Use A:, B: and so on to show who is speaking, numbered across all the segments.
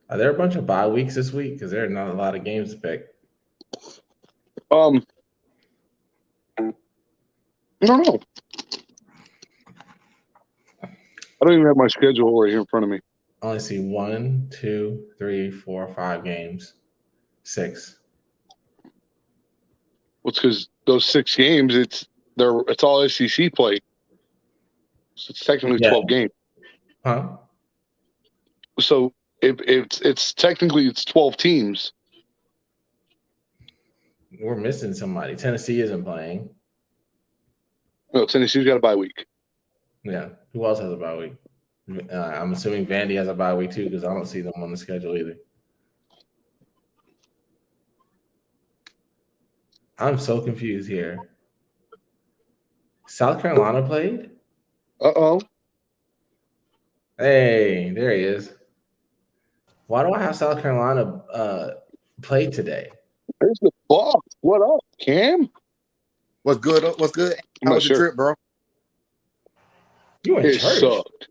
A: Are there a bunch of bye weeks this week? Because there are not a lot of games to pick.
B: I don't know. I don't even have my schedule right here in front of me.
A: I only see 1, 2, 3, 4, 5 games. 6.
B: Well, it's because those 6 games, it's all SEC play. So it's technically 12 games.
A: Huh?
B: So if it's technically 12 teams.
A: We're missing somebody. Tennessee isn't playing.
B: No, Tennessee's got a bye week.
A: Yeah. Who else has a bye week? I'm assuming Vandy has a bye week too because I don't see them on the schedule either. I'm so confused here. South Carolina played?
B: Uh-oh.
A: Hey, there he is. Why do I have South Carolina play today?
B: There's the Bucs. What up, Cam?
C: What's good? What's good? How was your trip, bro?
A: You in
B: it
A: church?
B: Sucked.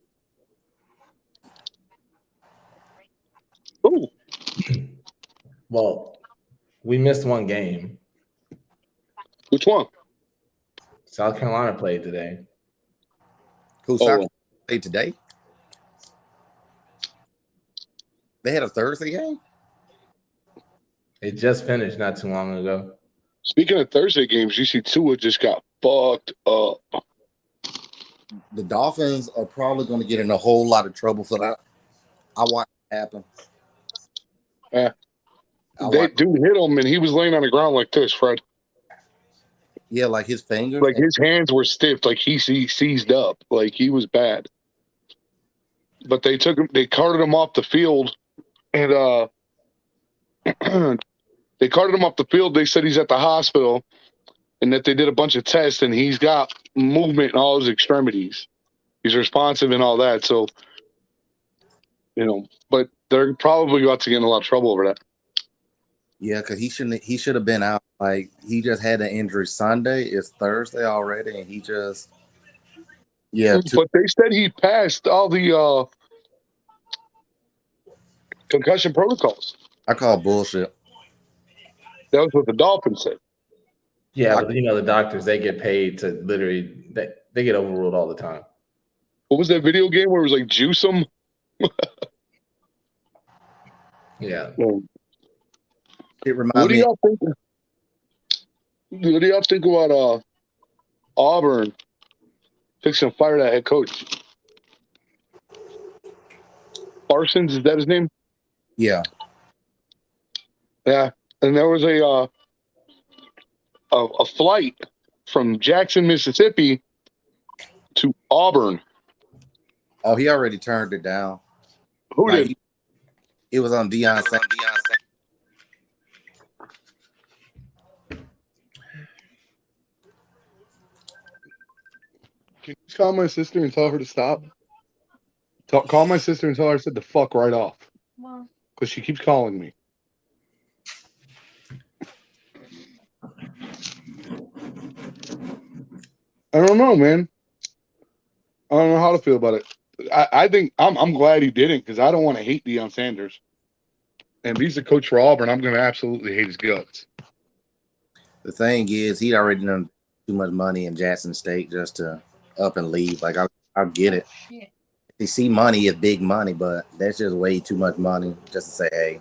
B: Oh.
A: Well, we missed one game.
B: Which one?
A: South Carolina played today.
C: Who South Carolina played today? They had a Thursday game?
A: It just finished not too long ago.
B: Speaking of Thursday games, you see Tua just got fucked up.
C: The Dolphins are probably going to get in a whole lot of trouble for that. I watched it happen.
B: Yeah. Dude hit him, and he was laying on the ground like this, Fred.
C: Yeah, like his fingers.
B: Like his hands were stiff, like he seized up. Like he was bad. But they carted him off the field, and they carted him off the field. They said he's at the hospital, and that they did a bunch of tests, and he's got movement in all his extremities. He's responsive and all that. So, but they're probably about to get in a lot of trouble over that.
C: Yeah, because he should have been out. Like he just had an injury Sunday. It's Thursday already, and he just
B: But they said he passed all the concussion protocols.
C: I call bullshit.
B: That was what the Dolphins said.
A: Yeah, but the doctors, they get paid to literally they get overruled all the time.
B: What was that video game where it was like juice them?
A: Yeah.
C: It reminds
B: What do
C: me.
B: y'all think? What do y'all think about Auburn fixing to fire that head coach? Parsons, is that his name?
C: Yeah.
B: Yeah, and there was a flight from Jackson, Mississippi to Auburn.
C: Oh, he already turned it down.
B: Who did?
C: It was on Deion Sanders.
B: Can you call my sister and tell her to stop? Call my sister and tell her I said to fuck right off. Because she keeps calling me. I don't know, man. I don't know how to feel about it. I think I'm glad he didn't because I don't want to hate Deion Sanders. And if he's the coach for Auburn, I'm going to absolutely hate his guts.
C: The thing is, he already done too much money in Jackson State just to up and leave. Like I get it. You see, money is big money, but that's just way too much money just to say, hey,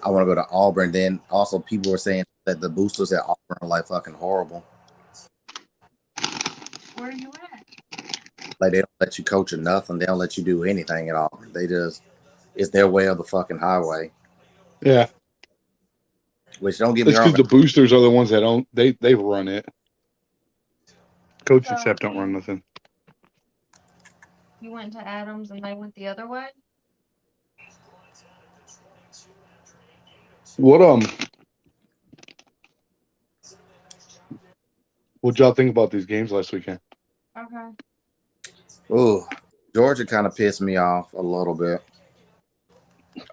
C: I want to go to Auburn. Then also people were saying that the boosters at Auburn are like fucking horrible.
D: Where are you at?
C: Like they don't let you coach or nothing. They don't let you do anything at all. It's their way of the fucking highway.
B: Yeah.
C: Which don't get me wrong.
B: It's because the boosters are the ones that don't. They run it. Coach and Sep don't run nothing.
D: You went to Adams and they went the other way?
B: What'd y'all think about these games last weekend?
D: Okay.
C: Oh, Georgia kind of pissed me off a little bit.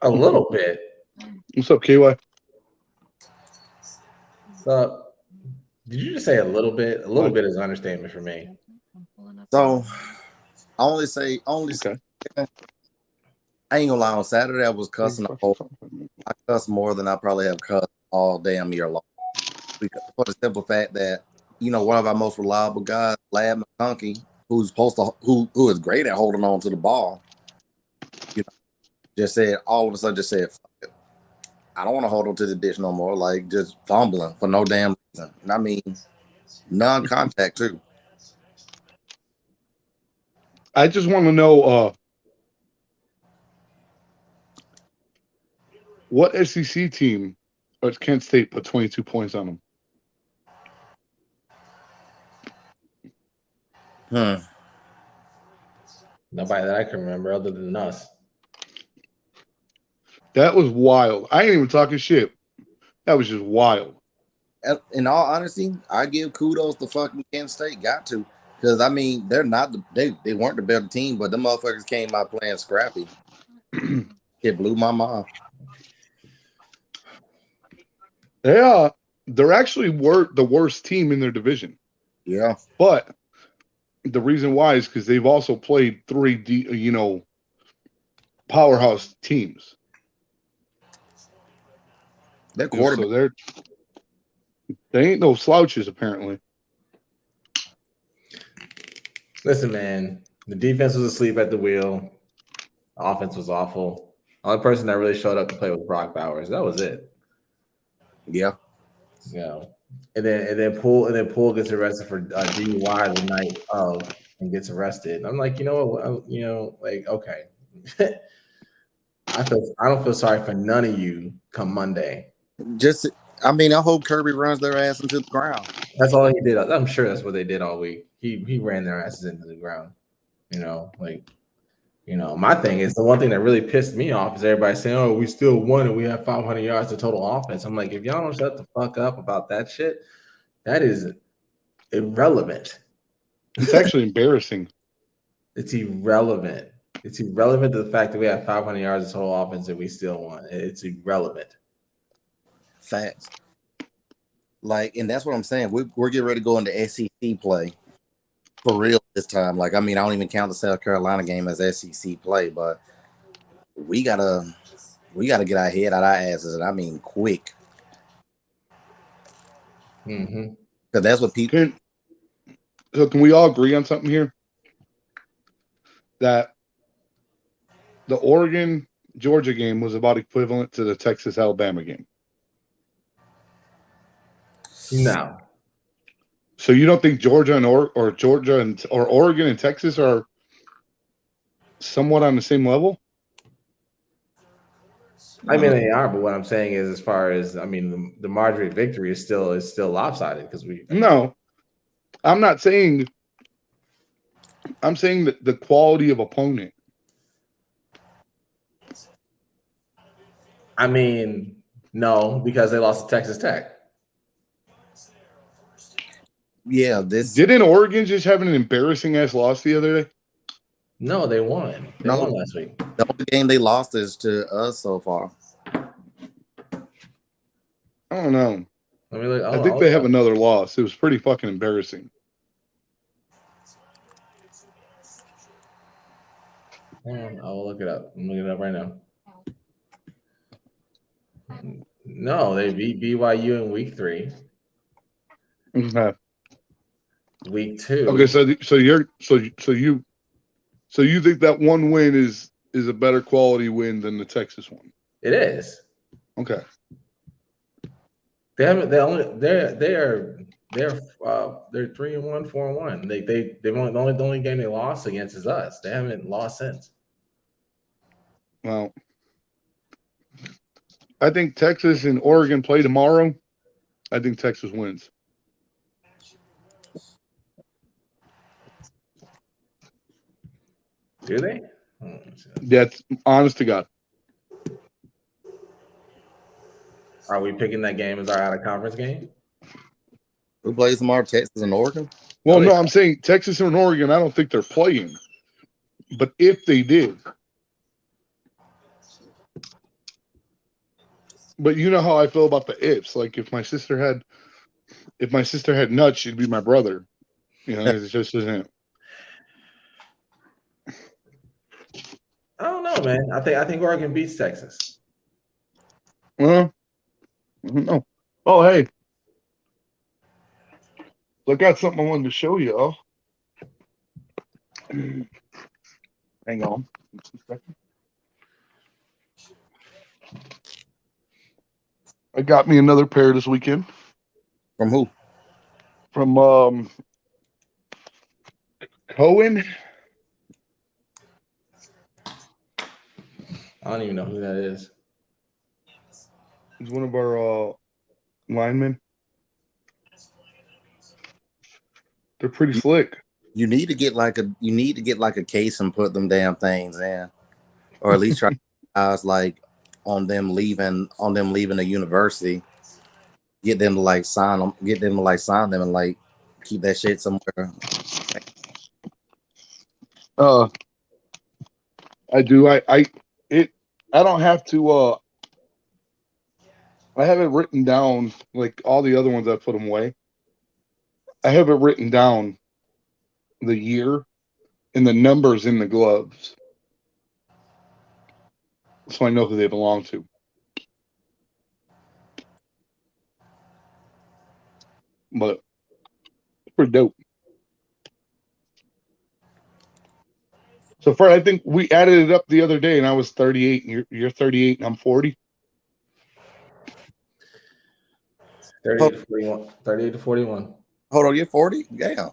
A: A little bit.
B: What's up, KY?
A: So, did you just say a little bit? A little bit is an understatement for me.
C: So, I only say
B: okay.
C: I ain't gonna lie. On Saturday, I was cussing. I cussed more than I probably have cussed all damn year long. Because for the simple fact that one of our most reliable guys, Lab McConkey, who is great at holding on to the ball, just said all of a sudden fuck it. I don't want to hold on to the bitch no more. Like just fumbling for no damn reason. And I mean, non-contact too.
B: I just want to know what SEC team or Kent State put 22 points on them.
A: Nobody that I can remember other than us.
B: That was wild. I ain't even talking shit. That was just wild.
C: In all honesty, I give kudos to fucking Kent State. Got to. Because, I mean, they're not they weren't the better team, but the motherfuckers came out playing scrappy. It blew my mind.
B: They're actually the worst team in their division.
C: Yeah.
B: But the reason why is because they've also played 3 powerhouse teams.
C: Their quarterback.
B: So they ain't no slouches, apparently.
A: Listen, man, the defense was asleep at the wheel. The offense was awful. The only person that really showed up to play was Brock Bowers. That was it.
C: Yeah.
A: And then Poole gets arrested for DUI the night of and gets arrested. And I'm like, you know what? Like, okay. I don't feel sorry for none of you come Monday.
C: I hope Kirby runs their ass into the ground.
A: That's all he did. I'm sure that's what they did all week. He ran their asses into the ground. My thing is the one thing that really pissed me off is everybody saying, "Oh, we still won and we have 500 yards of total offense." I'm like, if y'all don't shut the fuck up about that shit, that is irrelevant.
B: It's actually embarrassing.
A: It's irrelevant. It's irrelevant to the fact that we have 500 yards of total offense and we still won. It's irrelevant.
C: Facts. And that's what I'm saying. We're getting ready to go into SEC play for real this time. I don't even count the South Carolina game as SEC play, but we gotta get our head out our asses, and I mean quick.
A: Mm-hmm.
C: Because that's what people.
B: So can we all agree on something here? That the Oregon-Georgia game was about equivalent to the Texas-Alabama game.
A: No.
B: So you don't think Georgia and or Oregon and Texas are somewhat on the same level?
A: I mean, they are, but what I'm saying is, as far as the margin of victory is still lopsided because we.
B: No, I'm not saying. I'm saying that the quality of opponent.
A: No, because they lost to Texas Tech.
C: Yeah,
B: didn't Oregon just have an embarrassing ass loss the other day?
A: No, they won. They won last week.
C: The only game they lost is to us so far.
B: I don't know.
A: Let me look.
B: I think they have another loss. It was pretty fucking embarrassing.
A: I'll look it up. I'm looking it up right now. No, they beat BYU in week 3.
B: Okay.
A: Week 2.
B: Okay, so you think that one win is a better quality win than the Texas one?
A: It is.
B: Okay.
A: They're 3-1, 4-1. The only game they lost against is us. They haven't lost since.
B: Well, I think Texas and Oregon play tomorrow. I think Texas wins.
A: Do they?
B: That's honest to God.
A: Are we picking that game as our out of conference game?
C: Who plays tomorrow? Texas and Oregon?
B: Well, no, I'm saying Texas and Oregon, I don't think they're playing. But if they did. But you know how I feel about the ifs. Like if my sister had nuts, she'd be my brother. It just isn't.
A: I don't know, man. I think Oregon beats Texas.
B: Well, I don't know. Oh, hey. I got something I wanted to show y'all. Hang on. I got me another pair this weekend
C: From who?
B: from Cohen.
A: I don't even know who that is.
B: He's one of our linemen. They're pretty slick.
C: You need to get like a case and put them damn things in, or at least try like on them leaving the university. Get them to like sign them. Get them to like sign them and like keep that shit somewhere.
B: I do. I don't have to. I have it written down like all the other ones. I put them away. I have it written down the year and the numbers in the gloves, so I know who they belong to. But it's pretty dope. So Fred, I think we added it up the other day, and I was 38, and you're 38, and I'm 40.
A: 38 to 41. 38 to 41.
C: Hold on, you're 40? Yeah.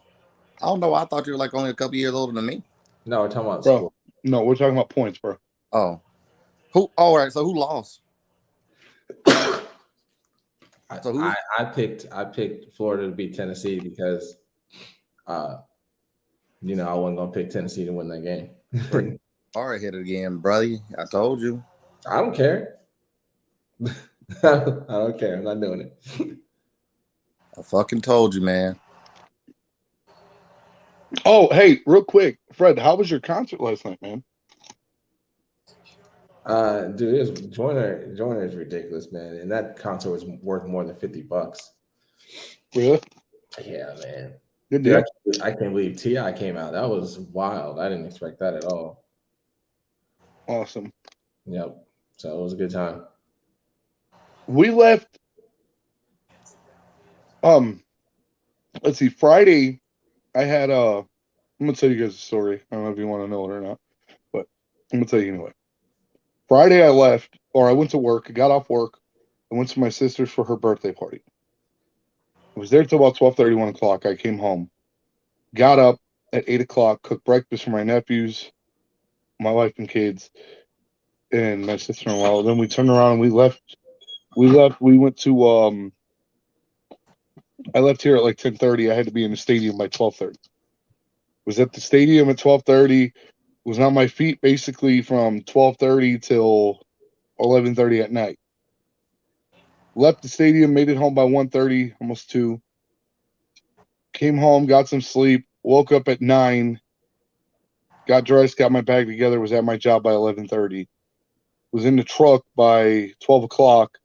C: I don't know. I thought you were like only a couple years older than me.
A: No, we're talking about
B: Bro,
A: school.
B: no, we're talking about points, bro.
C: Oh. Who? All right. So who lost?
A: I picked Florida to beat Tennessee because I wasn't gonna pick Tennessee to win that game.
C: All right, hit it again, brother. I told you.
A: I don't care. I don't care. I'm not doing it.
C: I fucking told you, man.
B: Oh, hey, real quick, Fred, how was your concert last night, man?
A: Dude, Joyner is ridiculous, man. And that concert was worth more than $50.
B: Really?
A: Yeah, man.
B: Good
A: Dude,
B: deal.
A: I can't believe T.I. came out. That was wild. I didn't expect that at all.
B: Awesome.
A: Yep. So it was a good time.
B: We left. Let's see. Friday, I had I'm gonna tell you guys a story. I don't know if you want to know it or not, but I'm gonna tell you anyway. Friday, I left, or I went to work. I got off work. I went to my sister's for her birthday party. I was there till about 12:30, 1 o'clock. I came home, got up at 8 o'clock, cooked breakfast for my nephews, my wife and kids, and my sister-in-law. Then we turned around and we left. We went to I left here at like 10:30. I had to be in the stadium by 12:30. Was at the stadium at 12:30. Was on my feet basically from 12:30 till 11:30 at night. Left the stadium, made it home by 1:30, almost 2. Came home, got some sleep, woke up at 9, got dressed, got my bag together, was at my job by 11:30. Was in the truck by 12 o'clock,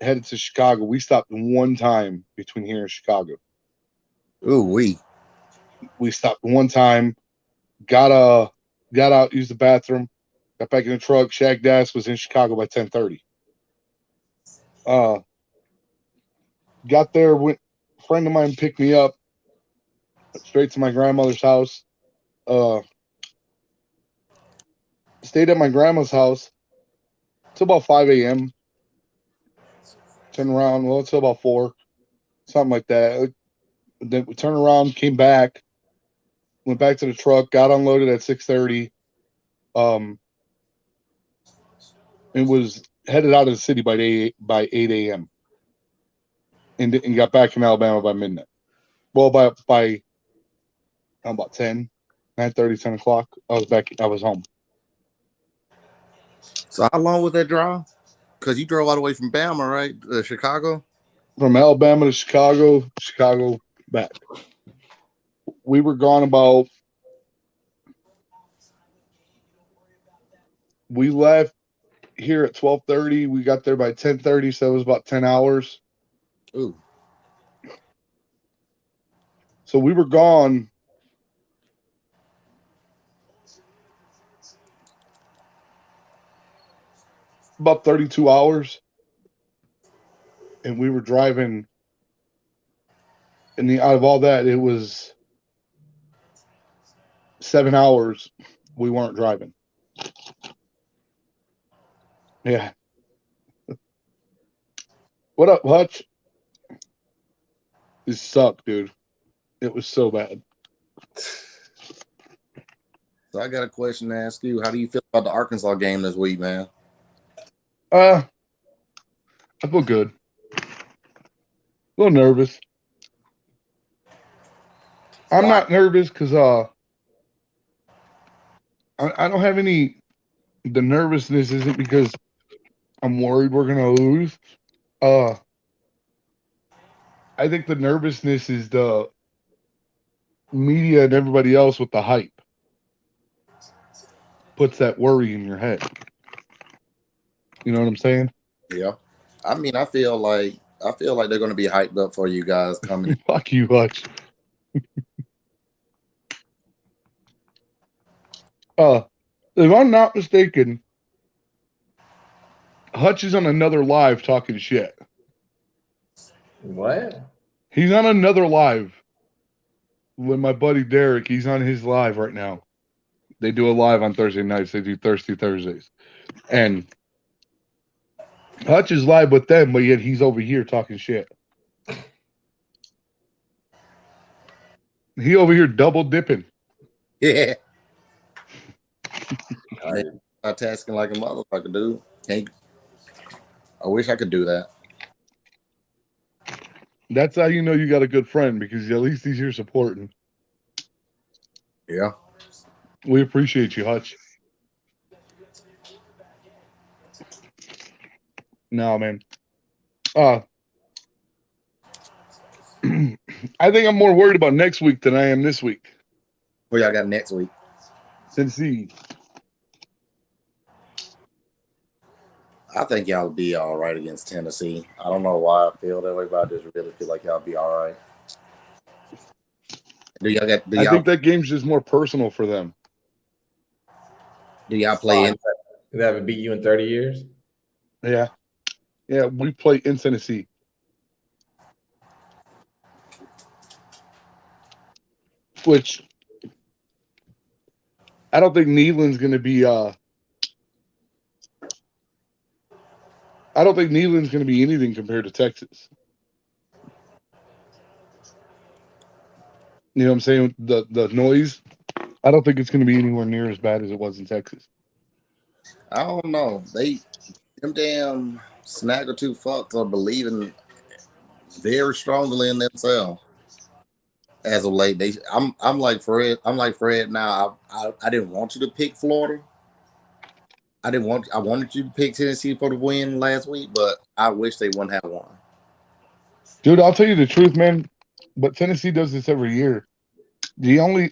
B: headed to Chicago. We stopped one time between here and Chicago.
C: Ooh, we
B: stopped one time, got out, used the bathroom, got back in the truck. Shaq Dash was in Chicago by 10:30. Got there, a friend of mine picked me up straight to my grandmother's house. Stayed at my grandma's house till about 5 a.m. Turned around, well, till about 4, something like that. Then we turned around, came back, went back to the truck, got unloaded at 6:30. It was headed out of the city by 8 a.m. and got back in Alabama by midnight. Well, by about 10, 9:30, 10 o'clock, I was home.
C: So how long was that drive? Because you drove all the way from Bama, right? Chicago?
B: From Alabama to Chicago back. We were gone about. We left here at 12:30. We got there by 10:30, so it was about 10 hours.
C: Ooh.
B: So we were gone about 32 hours, and we were driving. And out of all that, it was 7 hours we weren't driving. Yeah. What up, Hutch? This sucked, dude. It was so bad.
C: So I got a question to ask you. How do you feel about the Arkansas game this week, man?
B: I feel good. A little nervous. I'm
C: Why?
B: not nervous because I don't have any. The nervousness isn't because I'm worried we're gonna lose. I think the nervousness is the media and everybody else with the hype puts that worry in your head. You know what I'm saying?
C: Yeah. I mean, I feel like they're going to be hyped up for you guys coming.
B: Fuck you, Hutch. If I'm not mistaken, Hutch is on another live talking shit.
A: What?
B: He's on another live with my buddy Derek. He's on his live right now. They do a live on Thursday nights. They do Thirsty Thursdays. And Hutch is live with them, but yet he's over here talking shit. He over here double dipping.
C: Yeah. Tasking like a motherfucker, dude. I wish I could do that.
B: That's how you know you got a good friend, because at least he's here supporting.
C: Yeah.
B: We appreciate you, Hutch. No, man. I think I'm more worried about next week than I am this week.
C: What y'all got next week?
B: Tennessee.
C: I think y'all will be all right against Tennessee. I don't know why I feel that way, but I just really feel like y'all be all right.
B: I think that game's just more personal for them.
C: Do y'all play in?
A: They haven't beat you in 30 years?
B: Yeah. Yeah, we play in Tennessee. Which I don't think Neyland's going to be anything compared to Texas. You know what I'm saying? The noise, I don't think it's going to be anywhere near as bad as it was in Texas.
C: I don't know. Them damn snagger two fucks are believing very strongly in themselves. As of late, I'm like Fred. I'm like Fred now. I didn't want you to pick Florida. I wanted you to pick Tennessee for the win last week, but I wish they wouldn't have won.
B: Dude, I'll tell you the truth, man. But Tennessee does this every year. The only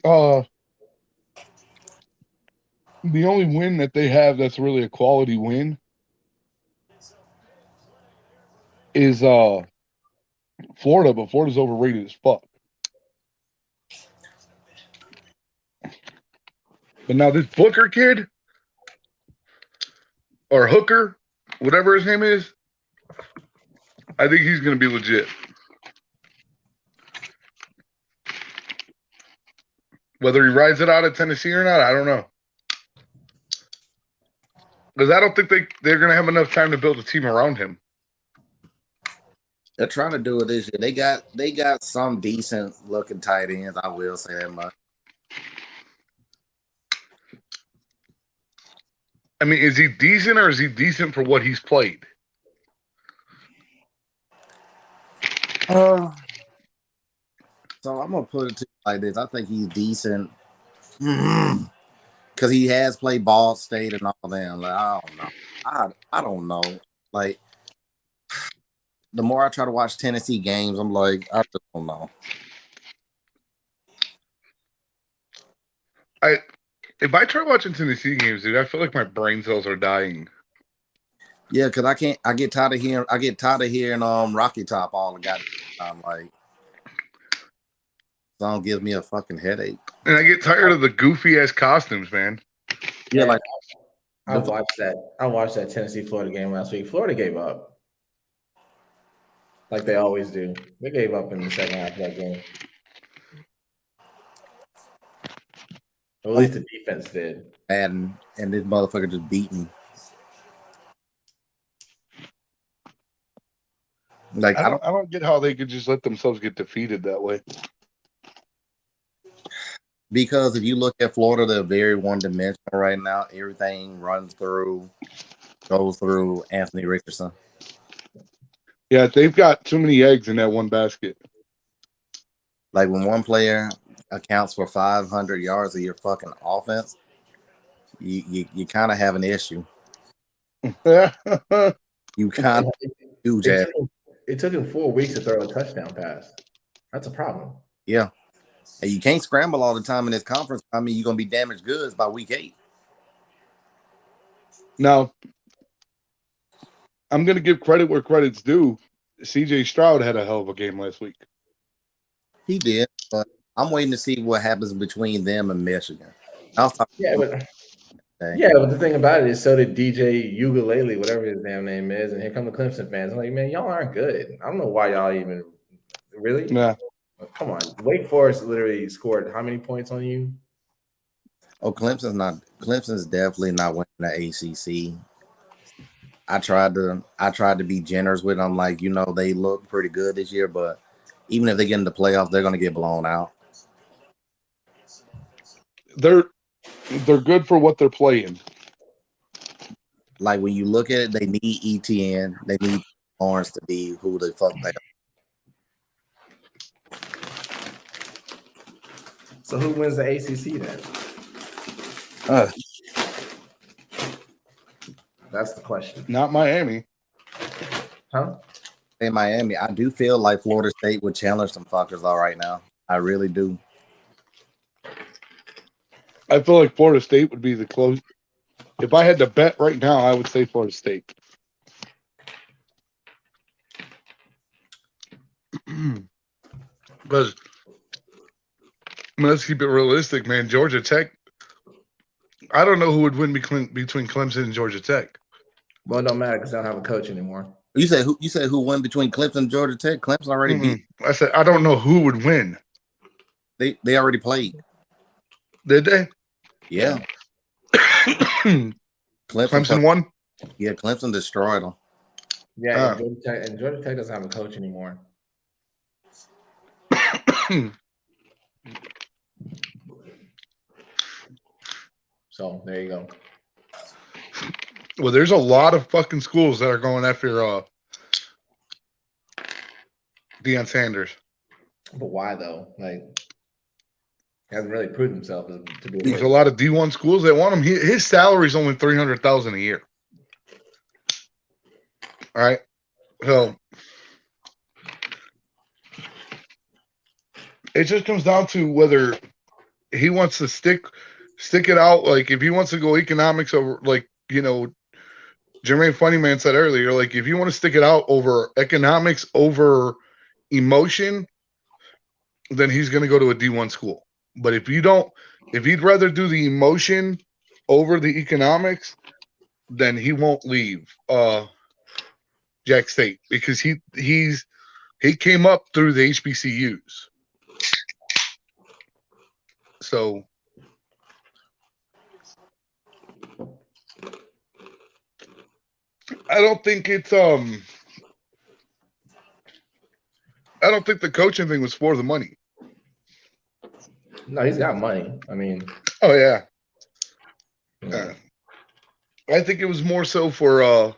B: win that they have that's really a quality win is Florida, but Florida's overrated as fuck. But now this Booker kid, or Hooker, whatever his name is, I think he's going to be legit. Whether he rides it out at Tennessee or not, I don't know. Because I don't think they're going to have enough time to build a team around him.
C: They're trying to do it this year. They got some decent looking tight ends. I will say that much.
B: I mean, is he decent, or is he decent for what he's played?
C: So I'm gonna put it to you like this. I think he's decent because he has played Ball State and all that. Like, I don't know. I don't know. Like, the more I try to watch Tennessee games, I'm like, I just don't know.
B: If I try watching Tennessee games, dude, I feel like my brain cells are dying.
C: Yeah, because I get tired of hearing Rocky Top all the goddamn time. Like, song gives me a fucking headache.
B: And I get tired of the goofy ass costumes, man.
C: Yeah, like
A: I watched that. I watched that Tennessee Florida game last week. Florida gave up, like they always do. They gave up in the second half of that game. Or at least the defense did.
C: And this motherfucker just beat me. Like
B: I don't get how they could just let themselves get defeated that way.
C: Because if you look at Florida, they're very one-dimensional right now. Everything goes through Anthony Richardson.
B: Yeah, they've got too many eggs in that one basket.
C: Like when one player accounts for 500 yards of your fucking offense, you kind of have an issue. You kind of do, Jack.
A: It took him 4 weeks to throw a touchdown pass. That's a problem.
C: Yeah. And you can't scramble all the time in this conference. I mean, you're going to be damaged goods by week 8.
B: Now, I'm going to give credit where credit's due. CJ Stroud had a hell of a game last week.
C: He did, but I'm waiting to see what happens between them and Michigan.
A: But the thing about it is, so did DJ Ugalele, whatever his damn name is, and here come the Clemson fans. I'm like, man, y'all aren't good. I don't know why y'all even really.
B: Nah.
A: Come on, Wake Forest literally scored how many points on you?
C: Oh, Clemson's definitely not winning the ACC. I tried to be generous with them, like, they look pretty good this year, but even if they get in the playoffs, they're gonna get blown out.
B: They're good for what they're playing.
C: Like when you look at it, they need ETN, they need Lawrence to be who the fuck they are.
A: So who wins the ACC then? That's the question.
B: Not Miami.
A: Huh?
C: In Miami, I do feel like Florida State would challenge some fuckers all right now. I really do.
B: I feel like Florida State would be the close. If I had to bet right now, I would say Florida State. Because let's keep it realistic, man. Georgia Tech. I don't know who would win between Clemson and Georgia Tech.
A: Well, it don't matter because they don't have a coach anymore.
C: You said who won between Clemson and Georgia Tech? Clemson already beat.
B: I said I don't know who would win.
C: They already played.
B: Did they?
C: Yeah.
B: Clemson won?
C: Yeah, Clemson destroyed them.
A: Yeah, and Georgia Tech doesn't have a coach anymore. So there you go.
B: Well, there's a lot of fucking schools that are going after Deion Sanders.
A: But why though? Like, he hasn't really proved himself to be.
B: There's a lot of D1 schools that want him. His salary is only $300,000 a year. All right, so it just comes down to whether he wants to stick it out. Like if he wants to go economics over, like Jermaine Funnyman said earlier, like if you want to stick it out over economics over emotion, then he's going to go to a D1 school. But if he'd rather do the emotion over the economics, then he won't leave Jack State because he came up through the HBCUs. So I don't think it's I don't think the coaching thing was for the money.
A: No, he's got money. I mean,
B: oh yeah. I think it was more so for a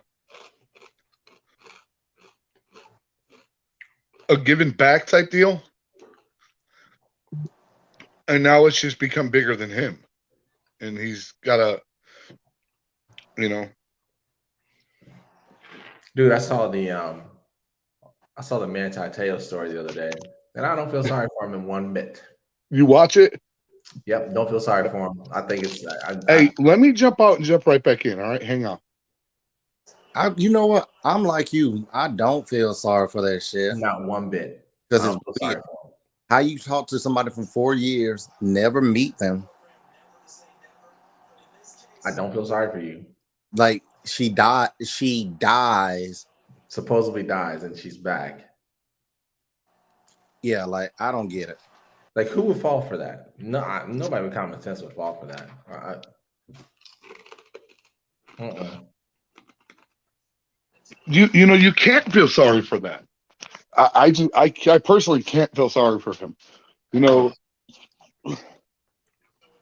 B: giving back type deal. And now it's just become bigger than him. And he's got a,
A: Dude, I saw the Manti Te'o story the other day, and I don't feel sorry for him in one bit.
B: You watch it?
A: Yep, don't feel sorry for him. I think it's.
B: Let me jump out and jump right back in. All right, hang on.
C: You know what? I'm like you. I don't feel sorry for that shit.
A: Not one bit.
C: Because it's weird. How you talk to somebody from 4 years, never meet them,
A: I don't feel sorry for you.
C: Like she dies.
A: Supposedly dies and she's back.
C: Yeah, like I don't get it.
A: Like who would fall for that? No, nobody with common sense would fall for that.
B: You can't feel sorry for that. I personally can't feel sorry for him. You know,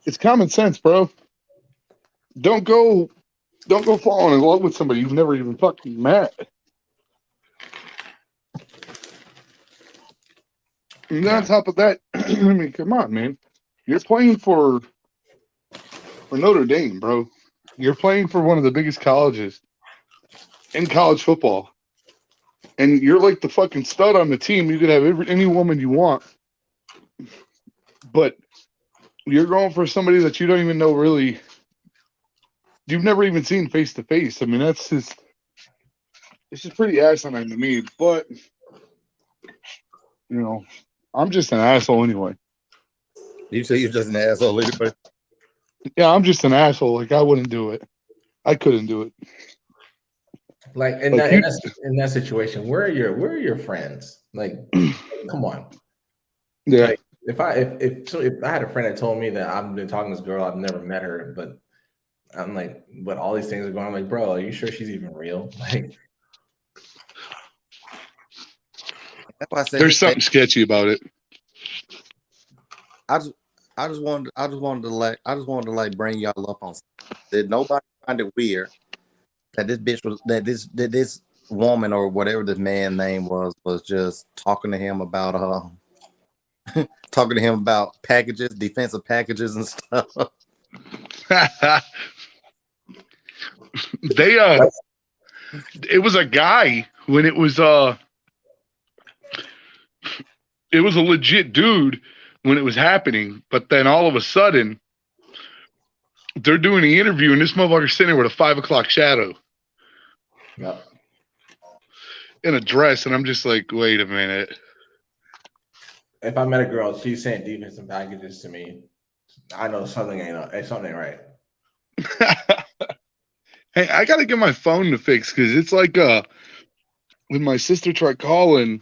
B: it's common sense, bro. Don't go falling in love with somebody you've never even fucking met. And on top of that, I mean, come on, man. You're playing for Notre Dame, bro. You're playing for one of the biggest colleges in college football. And you're like the fucking stud on the team. You could have any woman you want. But you're going for somebody that you don't even know really. You've never even seen face to face. I mean, it's just pretty asinine to me. But, you know, I'm just an asshole anyway.
C: You say you're just an asshole anyway?
B: Yeah, I'm just an asshole. Like, I wouldn't do it. I couldn't do it.
A: Like in that situation, where are your friends? Like, come on.
B: Yeah.
A: Like, if I had a friend that told me that I've been talking to this girl, I've never met her, but I'm like, but all these things are going on. I'm like, bro, are you sure she's even real? Like,
C: that's why I said
B: there's something sketchy about it.
C: I just wanted to like bring y'all up on something. Did nobody find it weird that this bitch was that this woman or whatever this man name was just talking to him about packages, defensive packages and stuff?
B: It was a guy when it was a legit dude when it was happening, but then all of a sudden they're doing the interview and this motherfucker's sitting there with a 5 o'clock shadow.
A: yep.
B: In a dress, and I'm just like, wait a minute.
A: If I met a girl, she's saying defensive packages to me, I know something ain't right.
B: Hey, I gotta get my phone to fix because it's like when my sister tried calling,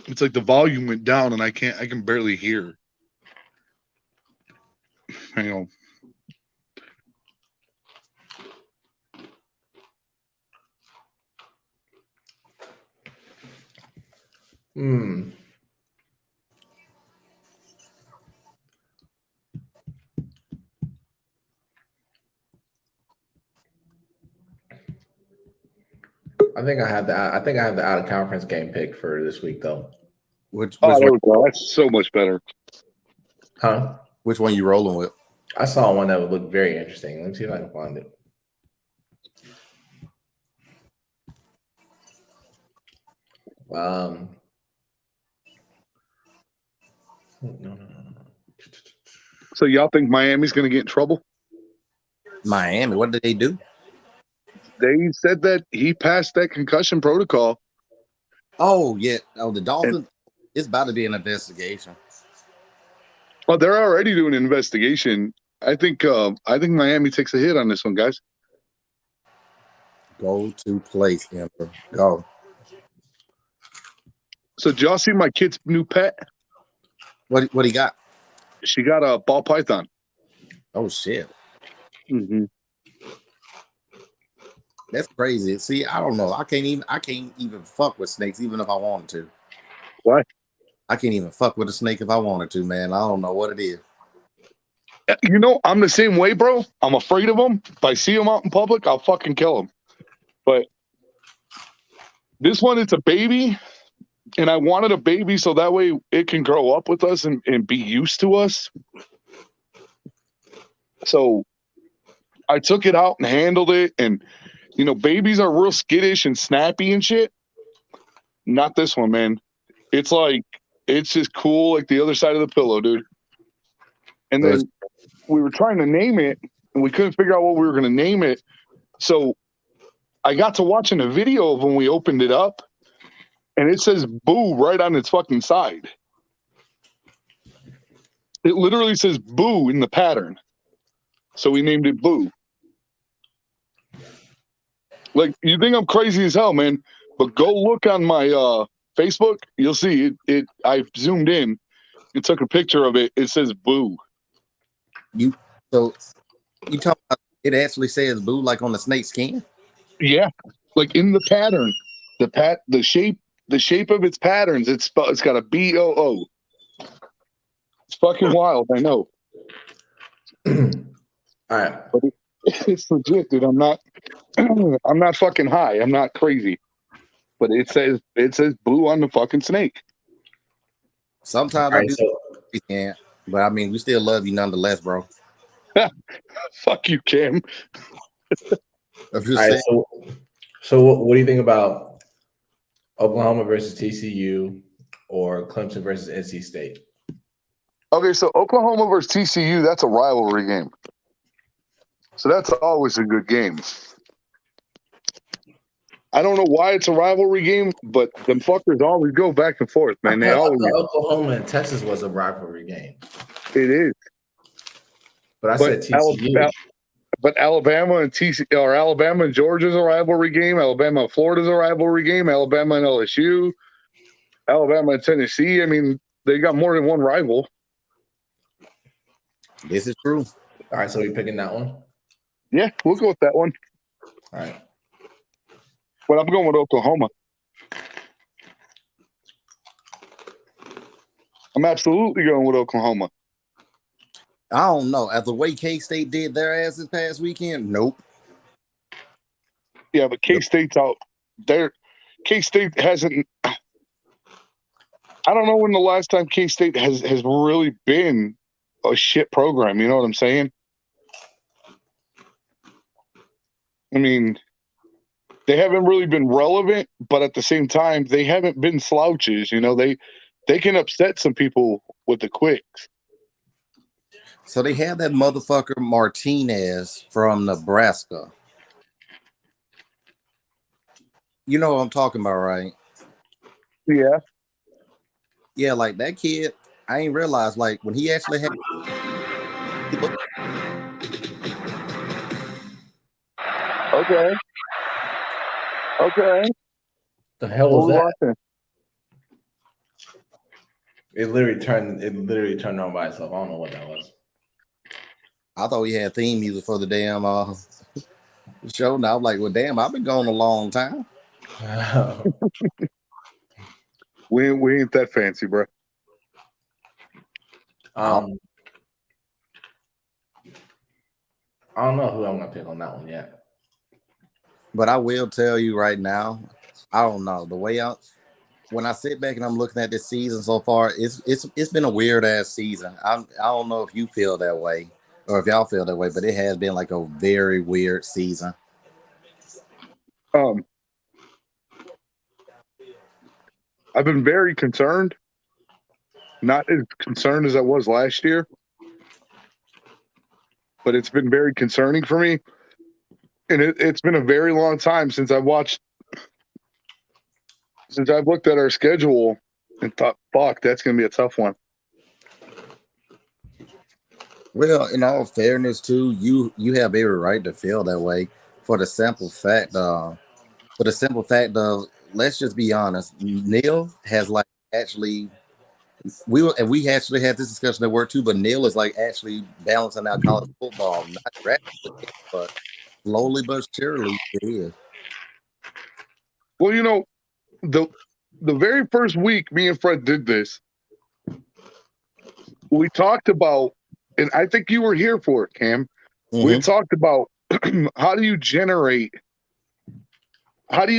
B: it's like the volume went down and I can barely hear. Hang on.
A: I think I have the out of conference game pick for this week though.
C: Which
B: There
C: one,
B: we go. That's so much better.
A: Huh?
C: which one you rolling with?
A: I saw one that would look very interesting. Let me see if I can find it. No.
B: So y'all think Miami's gonna get in trouble?
C: Miami. What did they do?
B: They said that he passed that concussion protocol.
C: Oh yeah. Oh, the Dolphins. It's about to be an investigation.
B: Well, they're already doing an investigation. I think Miami takes a hit on this one, guys.
C: Go to place, Emperor. Go.
B: So did y'all see my kid's new pet?
C: What he got?
B: She got a ball python.
C: Oh shit.
B: Mm-hmm.
C: That's crazy. See, I don't know. I can't even fuck with snakes, even if I wanted to.
B: Why?
C: I can't even fuck with a snake if I wanted to, man. I don't know what it is.
B: You know, I'm the same way, bro. I'm afraid of them. If I see them out in public, I'll fucking kill them. But this one, it's a baby, and I wanted a baby so that way it can grow up with us and be used to us. So I took it out and handled it, and you know, babies are real skittish and snappy and shit. Not this one, man. It's like, it's just cool like the other side of the pillow, dude. And then we were trying to name it, and we couldn't figure out what we were going to name it. So I got to watching a video of when we opened it up, and it says Boo right on its fucking side. It literally says Boo in the pattern. So we named it Boo. Like, you think I'm crazy as hell, man, but go look on my Facebook. You'll see it. I zoomed in and took a picture of it. It says boo.
C: So you talking about it actually says boo like on the snake skin?
B: Yeah, like in the pattern, the shape of its patterns. It's got a BOO. It's fucking wild. I know.
A: All right.
B: But it's legit, dude. I'm not fucking high. I'm not crazy. But it says boo on the fucking snake.
C: Sometimes
A: All
C: I
A: right.
C: do.
A: So,
C: You can't, but I mean, we still love you nonetheless, bro.
B: Fuck you, Cam.
C: I'm just
A: all right.
C: saying.
A: So what do you think about Oklahoma versus TCU or Clemson versus NC State?
B: Okay, so Oklahoma versus TCU, that's a rivalry game. So that's always a good game. I don't know why it's a rivalry game, but them fuckers always go back and forth, man. They
A: I
B: always.
A: thought Oklahoma and Texas was a rivalry game,
B: It is.
A: but I said TCU.
B: But Alabama and Alabama and Georgia's a rivalry game. Alabama and Florida's a rivalry game. Alabama and LSU. Alabama and Tennessee. I mean, they got more than one rival.
C: This is true.
A: All right, so we picking that one.
B: Yeah, we'll go with that one.
A: All right.
B: But I'm going with Oklahoma. I'm absolutely going with Oklahoma.
C: I don't know. As the way K-State did their ass this past weekend, nope.
B: Yeah, but K-State's out there. K-State hasn't. I don't know when the last time K-State has really been a shit program. You know what I'm saying? I mean, they haven't really been relevant, but at the same time, they haven't been slouches. You know, they can upset some people with the quicks.
C: So they have that motherfucker Martinez from Nebraska. You know what I'm talking about, right?
B: Yeah.
C: Yeah, like that kid, I ain't realized, like, when he actually had.
B: Okay.
A: The hell was that?
B: Watching?
A: It literally turned on by itself. I don't know what that was.
C: I thought he had theme music for the damn show. Now I'm like, well, damn, I've been gone a long time.
B: We ain't that fancy, bro.
A: I don't know who I'm gonna pick on that one yet.
C: But I will tell you right now, I don't know. The way when I sit back and I'm looking at this season so far, it's been a weird ass season. I don't know if you feel that way or if y'all feel that way, but it has been like a very weird season.
B: I've been very concerned. Not as concerned as I was last year, but it's been very concerning for me. And it's been a very long time since I've looked at our schedule and thought, fuck, that's going to be a tough one.
C: Well, in all fairness, too, you have every right to feel that way for the simple fact of, let's just be honest, Neil has like actually, we actually had this discussion at work too, but Neil is like actually balancing out college football, not drastically, but slowly but surely it is.
B: Well, you know, the very first week me and Fred did this, we talked about, and I think you were here for it, Cam. Mm-hmm. We talked about how do you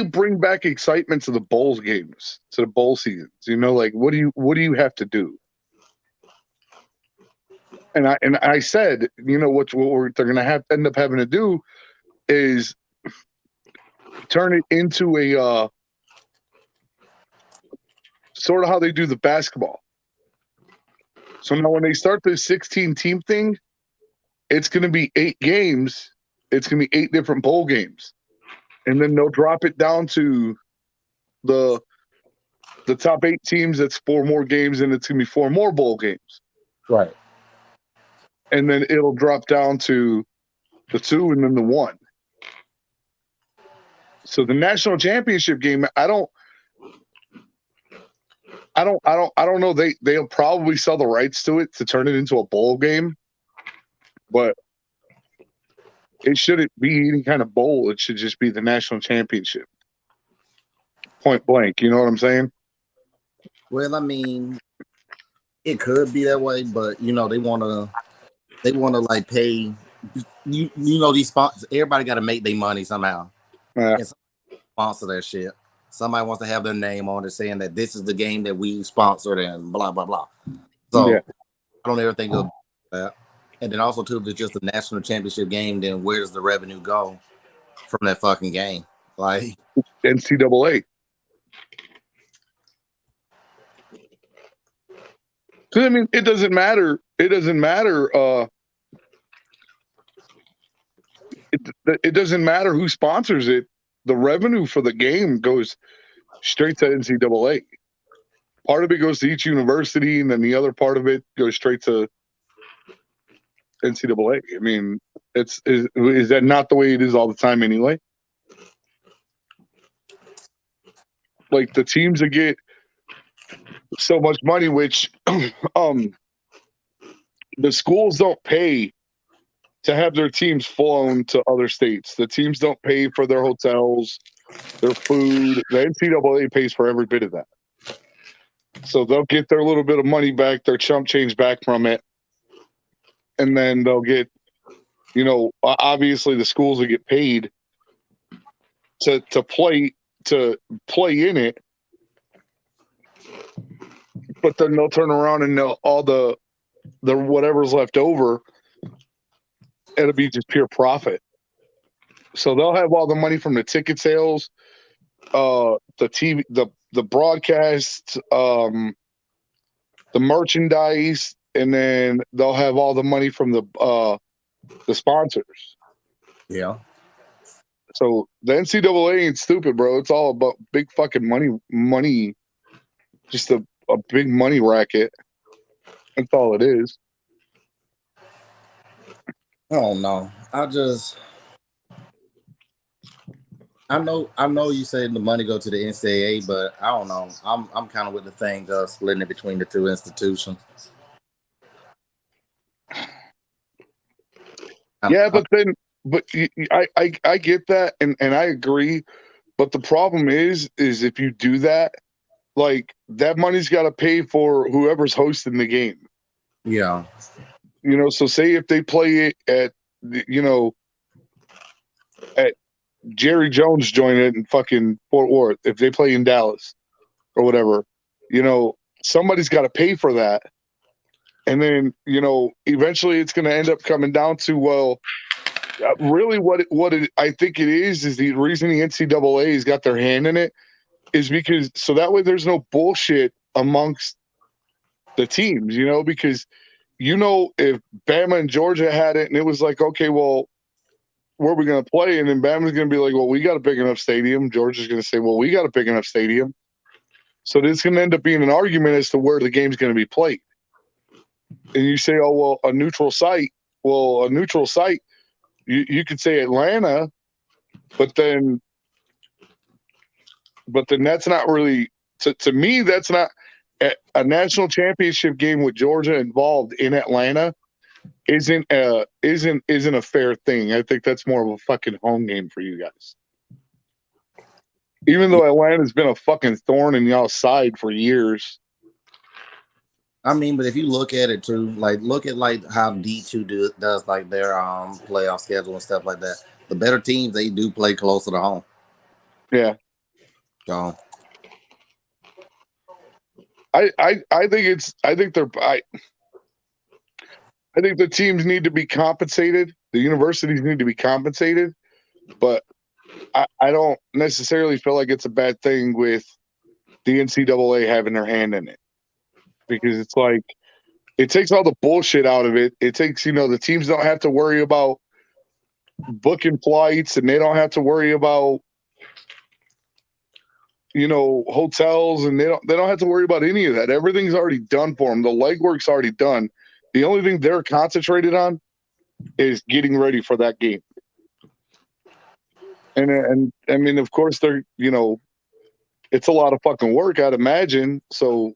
B: bring back excitement to the bowl games, to the bowl seasons? You know, like what do you have to do? And I said, you know, what they're going to end up having to do is turn it into a sort of how they do the basketball. So now when they start the 16-team thing, it's going to be 8 games. It's going to be 8 different bowl games. And then they'll drop it down to the top 8 teams. That's 4 more games, and it's going to be 4 more bowl games.
C: Right.
B: And then it'll drop down to the 2 and then the 1. So the national championship game, I don't know. They'll probably sell the rights to it to turn it into a bowl game, but it shouldn't be any kind of bowl. It should just be the national championship. Point blank. You know what I'm saying?
C: Well, I mean, it could be that way, but you know, they wanna like pay. You know, these sponsors. Everybody got to make their money somehow.
B: Yeah.
C: And sponsor that shit. Somebody wants to have their name on it, saying that this is the game that we sponsored and blah blah blah. So
B: Yeah.
C: I don't ever think of that. And then also too, if it's just a national championship game, then where does the revenue go from that fucking game? Like
B: NCAA. Because I mean, it doesn't matter. It doesn't matter. It doesn't matter who sponsors it. The revenue for the game goes straight to NCAA. Part of it goes to each university, and then the other part of it goes straight to NCAA. I mean, is that not the way it is all the time anyway? Like the teams that get so much money, which the schools don't pay to have their teams flown to other states. The teams don't pay for their hotels, their food. The NCAA pays for every bit of that. So they'll get their little bit of money back, their chump change back from it. And then they'll get, you know, obviously the schools will get paid to play in it. But then they'll turn around and all the whatever's left over, it'll be just pure profit. So they'll have all the money from the ticket sales, the TV, the broadcast, the merchandise, and then they'll have all the money from the sponsors.
C: yeah.
B: So the NCAA ain't stupid, bro. It's all about big fucking money, just a big money racket. That's all it is.
C: I don't know. I know you said the money go to the NCAA, but I don't know. I'm kind of with the thing of splitting it between the two institutions.
B: Yeah, but I get that, and I agree. But the problem is if you do that, like that money's got to pay for whoever's hosting the game.
C: Yeah.
B: You know, so say if they play it at, you know, at Jerry Jones joint it in fucking Fort Worth, if they play in Dallas or whatever, you know, somebody's got to pay for that. And then, you know, eventually it's going to end up coming down to, well, really I think it is the reason the NCAA has got their hand in it is because, so that way there's no bullshit amongst the teams, you know, because, you know, if Bama and Georgia had it and it was like, okay, well, where are we going to play? And then Bama's going to be like, well, we got a big enough stadium. Georgia's going to say, well, we got a big enough stadium. So this is going to end up being an argument as to where the game's going to be played. And you say, oh, well, a neutral site. Well, a neutral site, you could say Atlanta, but then that's not really, to me, that's not a national championship game with Georgia involved in Atlanta isn't a fair thing. I think that's more of a fucking home game for you guys. Even though Atlanta's been a fucking thorn in y'all's side for years.
C: I mean, but if you look at it too, like look at like how D2 does like their playoff schedule and stuff like that. The better teams, they do play closer to home.
B: Yeah.
C: So
B: I think the teams need to be compensated. The universities need to be compensated, but I don't necessarily feel like it's a bad thing with the NCAA having their hand in it, because it's like it takes all the bullshit out of it. It takes, you know, the teams don't have to worry about booking flights, and they don't have to worry about, you know, hotels, and they don't have to worry about any of that. Everything's already done for them. The legwork's already done. The only thing they're concentrated on is getting ready for that game. And I mean, of course, they're it's a lot of fucking work, I'd imagine. So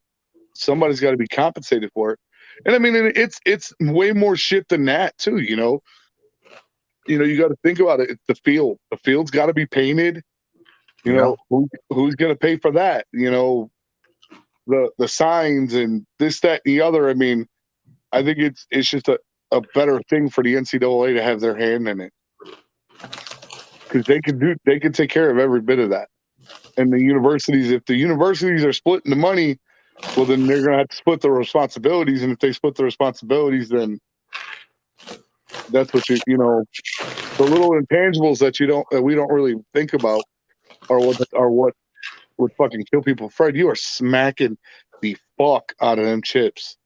B: somebody's got to be compensated for it. And I mean, it's way more shit than that too. You got to think about it. It's the field. The field's got to be painted. Who's going to pay for that? The signs and this, that, and the other. I mean, I think it's just a better thing for the NCAA to have their hand in it, because they can take care of every bit of that. And the universities, if the universities are splitting the money, well, then they're going to have to split the responsibilities. And if they split the responsibilities, then that's what the little intangibles that we don't really think about are what would fucking kill people. Fred, you are smacking the fuck out of them chips.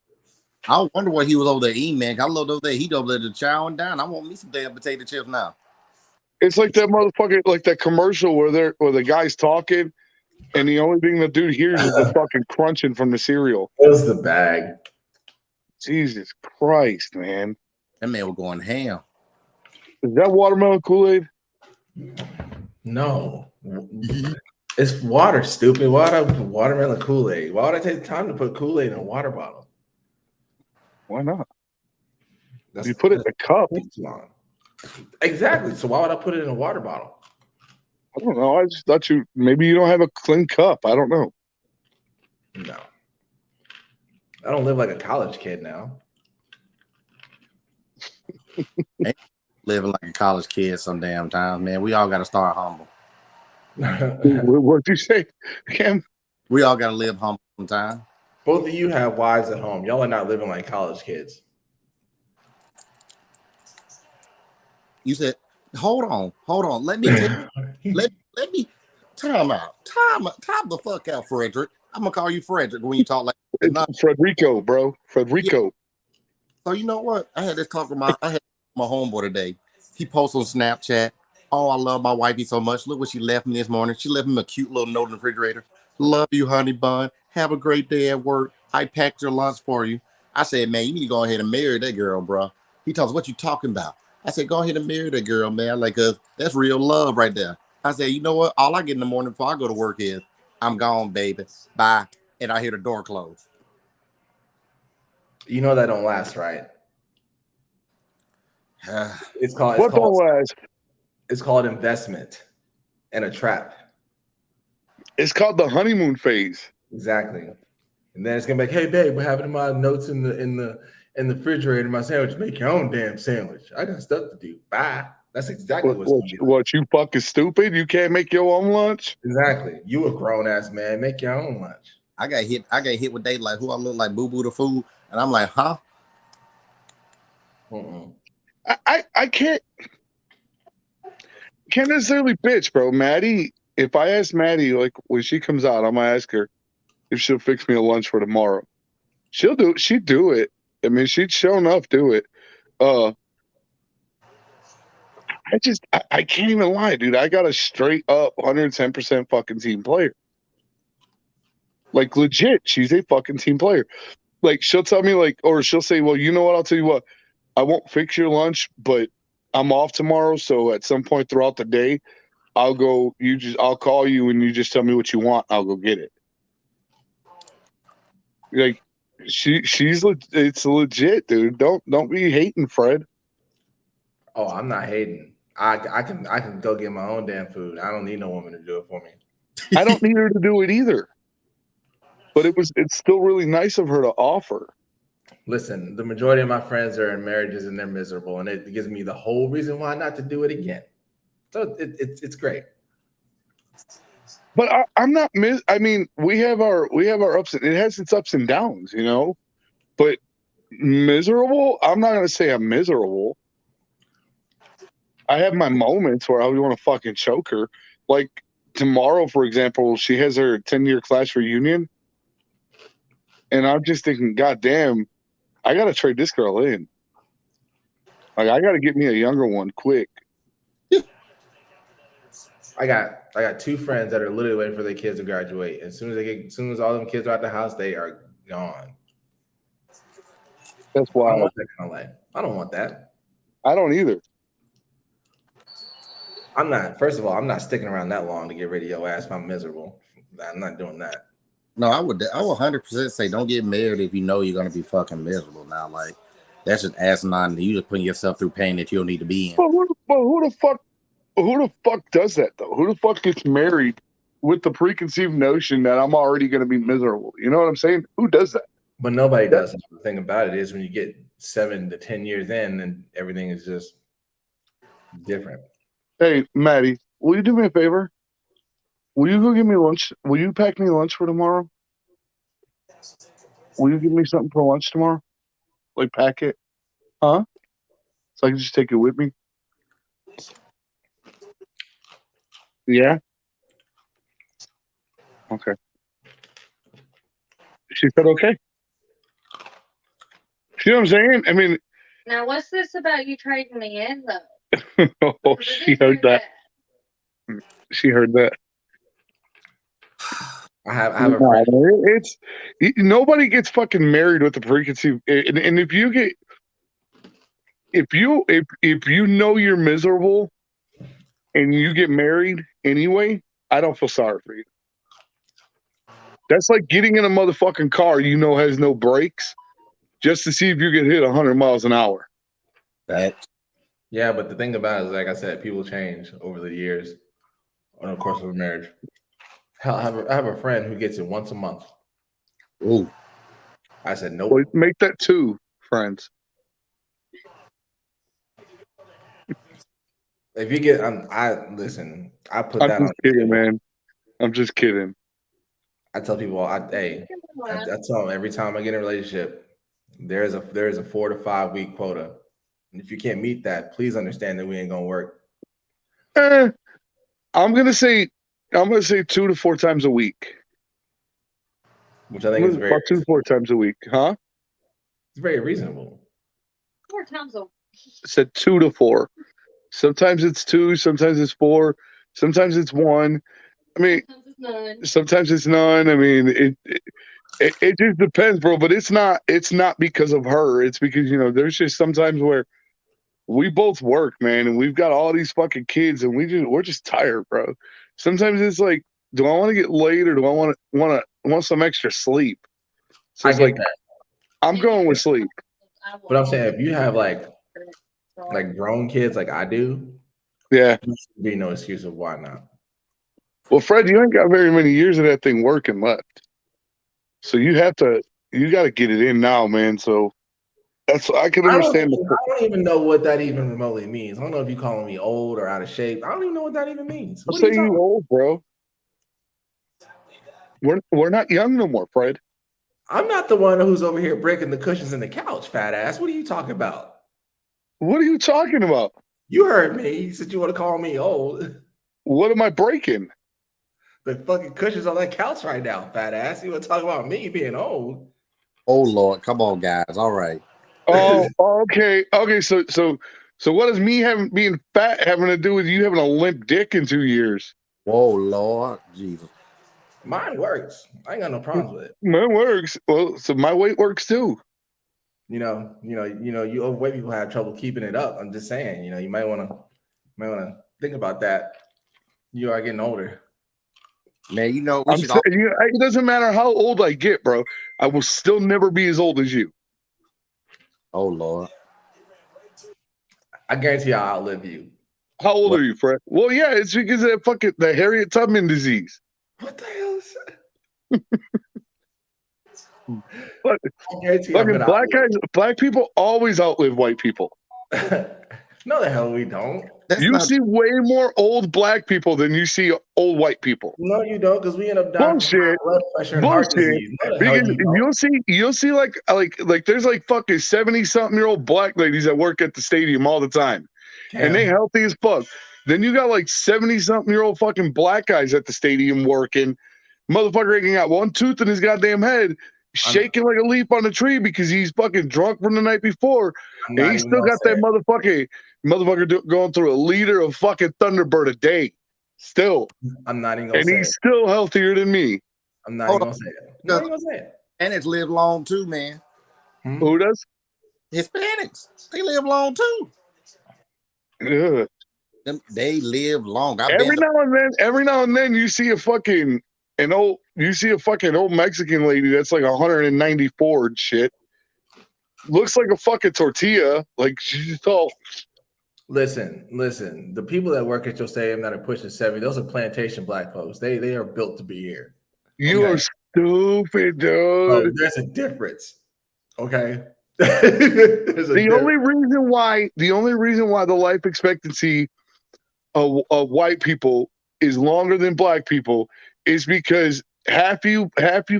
C: I wonder what he was over there eating, man. I love over there. He over there chowing down. I want me some damn potato chips now.
B: It's like that motherfucker, like that commercial where the guy's talking, and the only thing the dude hears is the fucking crunching from the cereal.
A: It was the bag.
B: Jesus Christ, man.
C: That man was going ham.
B: Is that watermelon Kool-Aid?
A: No. It's water, stupid. Why would I put watermelon Kool-Aid? Why would I take the time to put Kool-Aid in a water bottle?
B: Why not? You put it in a cup.
A: Exactly. So why would I put it in a water bottle?
B: I don't know. I just thought maybe you don't have a clean cup. I don't know.
A: No. I don't live like a college kid now.
C: Living like a college kid some damn time, man. We all got to start humble.
B: What'd you say, Cam?
C: We all got to live humble sometime.
A: Both of you have wives at home. Y'all are not living like college kids.
C: You said, hold on. Let me let me time out. Time the fuck out, Frederick. I'm gonna call you Frederick when you talk like
B: it's Frederico, bro. Frederico.
C: Yeah. So you know what? I had my homeboy today. He posted on Snapchat. Oh, I love my wifey so much. Look what she left me this morning. She left me a cute little note in the refrigerator. Love you, honey bun. Have a great day at work. I packed your lunch for you. I said, man, you need to go ahead and marry that girl, bro. He tells what you talking about. I said, go ahead and marry that girl, man. Like, that's real love right there. I said, you know what? All I get in the morning before I go to work is, I'm gone, baby. Bye. And I hear the door close.
A: You know that don't last, right? It's called investment and a trap.
B: It's called the honeymoon phase.
A: Exactly. And then it's gonna be like, hey babe, what happened to my notes in the refrigerator, my sandwich? Make your own damn sandwich. I got stuff to do. Bye. That's exactly
B: what you fucking stupid. You can't make your own lunch.
A: Exactly. You a grown ass man. Make your own lunch.
C: I got hit with they like who I look like Boo Boo the Fool, and I'm like, huh?
B: I can't necessarily bitch, bro. Maddie, if I ask Maddie, like when she comes out, I'm gonna ask her if she'll fix me a lunch for tomorrow. She'd do it. I mean, she'd sure enough do it. I can't even lie, dude. I got a straight up 110% fucking team player. Like legit, she's a fucking team player. Like she'll tell me or she'll say, well, you know what? I'll tell you what, I won't fix your lunch, but I'm off tomorrow. So at some point throughout the day, I'll call you and you just tell me what you want. I'll go get it. Like it's legit, dude. Don't be hating, Fred.
A: Oh, I'm not hating. I can go get my own damn food. I don't need no woman to do it for me.
B: I don't need her to do it either. But it's still really nice of her to offer.
A: Listen, the majority of my friends are in marriages and they're miserable, and it gives me the whole reason why not to do it again. So it's great.
B: But I'm not. I mean, we have our ups. It has its ups and downs, you know. But miserable? I'm not gonna say I'm miserable. I have my moments where I would want to fucking choke her. Like tomorrow, for example, she has her 10-year class reunion, and I'm just thinking, God damn, I gotta trade this girl in. Like I gotta get me a younger one quick.
A: I got two friends that are literally waiting for their kids to graduate. As soon as all them kids are at the house, they are gone.
B: That's why
A: I don't want that kind of life. I don't want that.
B: I don't either.
A: I'm not. First of all, I'm not sticking around that long to get rid of your ass if I'm miserable. I'm not doing that.
C: No, I would 100% say don't get married if you know you're gonna be fucking miserable. Now, like that's just asinine. You just putting yourself through pain that you don't need to be in.
B: But who the fuck does that though? Who the fuck gets married with the preconceived notion that I'm already going to be miserable? You know what I'm saying? Who does that?
A: But nobody does. The thing about it is when you get 7 to 10 years in, and everything is just different.
B: Hey, Maddie, will you do me a favor? Will you go get me lunch? Will you pack me lunch for tomorrow? Will you give me something for lunch tomorrow? Like pack it? Huh? So I can just take it with me? Yeah? Okay. She said okay. See what I'm saying? I mean,
D: Now, what's this about you trading me in, though?
B: oh, she heard that. She heard that.
A: I have a friend.
B: It's nobody gets fucking married with the preconceived. And if you get, if you know you're miserable, and you get married anyway, I don't feel sorry for you. That's like getting in a motherfucking car you know has no brakes, just to see if you get hit 100 miles an hour.
C: That
A: Yeah, but the thing about it is, like I said, people change over the years, on the course of a marriage. Hell, I have a friend who gets it once a month.
C: ooh.
A: I said, nope.
B: Well, make that 2 friends.
A: If you get, I listen. I put
B: I'm
A: that
B: just
A: on.
B: kidding, man. I'm just kidding.
A: I tell people, I tell them every time I get in a relationship, there is a 4 to 5 week quota, and if you can't meet that, please understand that we ain't gonna work.
B: I'm gonna say 2 to 4 times a week.
A: Which I think is very
B: about 2 to 4 times a week, huh?
A: It's very reasonable.
D: 4 times a week.
B: I said 2 to 4. Sometimes it's 2, sometimes it's 4, sometimes it's 1. I mean, sometimes it's none. I mean, it just depends, bro. But it's not because of her. It's because there's just sometimes where we both work, man, and we've got all these fucking kids, and we're just tired, bro. Sometimes it's like, do I want to get laid or do I want some extra sleep? So it's like, that. I'm going with sleep.
A: But I'm saying if you have like grown kids like I do,
B: yeah,
A: there should be no excuse of why not.
B: Well, Fred, you ain't got very many years of that thing working left, so you got to get it in now, man. So that's I can understand.
A: I don't even know what that even remotely means. I don't know if you're calling me old or out of shape. I don't even know what that even means.
B: I'll say you old, bro. We're not young no more, Fred.
A: I'm not the one who's over here breaking the cushions in the couch, fat ass. What are you talking about?
B: What are you talking about?
A: You heard me. You said you want to call me old.
B: What am I breaking?
A: The fucking cushions on that couch right now, fat ass. You want to talk about me being old?
C: Oh Lord, come on, guys. All right.
B: Oh, okay. So what does me being fat having to do with you having a limp dick in 2 years?
C: Oh Lord, Jesus.
A: Mine works. I ain't got no problems with it.
B: Mine works. Well, so my weight works too.
A: You overweight people have trouble keeping it up. I'm just saying, you might want to think about that. You are getting older.
C: Man,
B: it doesn't matter how old I get, bro. I will still never be as old as you.
C: Oh Lord.
A: I guarantee I'll outlive you.
B: How old are you, Fred? Well, yeah, it's because of the Harriet Tubman disease.
A: What the hell is
B: that? Black people always outlive white people.
A: No, the hell we don't.
B: You see way more old black people than you see old white people.
A: No, you don't, because we end up dying
B: from
A: blood pressure and heart disease.
B: Because you'll see like there's like fucking 70-something-year-old black ladies that work at the stadium all the time. Damn. And they healthy as fuck. Then you got like 70-something-year-old fucking black guys at the stadium working. Motherfucker ain't got one tooth in his goddamn head, shaking like a leaf on a tree because he's fucking drunk from the night before. And he still got that motherfucker going through a liter of fucking Thunderbird a day. Still.
A: I'm not even gonna say it.
B: And he's still healthier than me.
A: I'm not even gonna say it. I'm not even gonna say it.
C: And it's live long too, man.
B: Who does?
C: Hispanics. They live long too.
B: Yeah.
C: They live long.
B: Every now and then, you see a fucking old Mexican lady that's like 194 and shit. Looks like a fucking tortilla. Like she's all.
A: Listen. The people that work at your stadium that are pushing 70, those are plantation black folks. They are built to be here.
B: You are stupid, dude.
A: Oh, there's a difference. Okay. The
B: only reason why the life expectancy of white people is longer than black people is because half you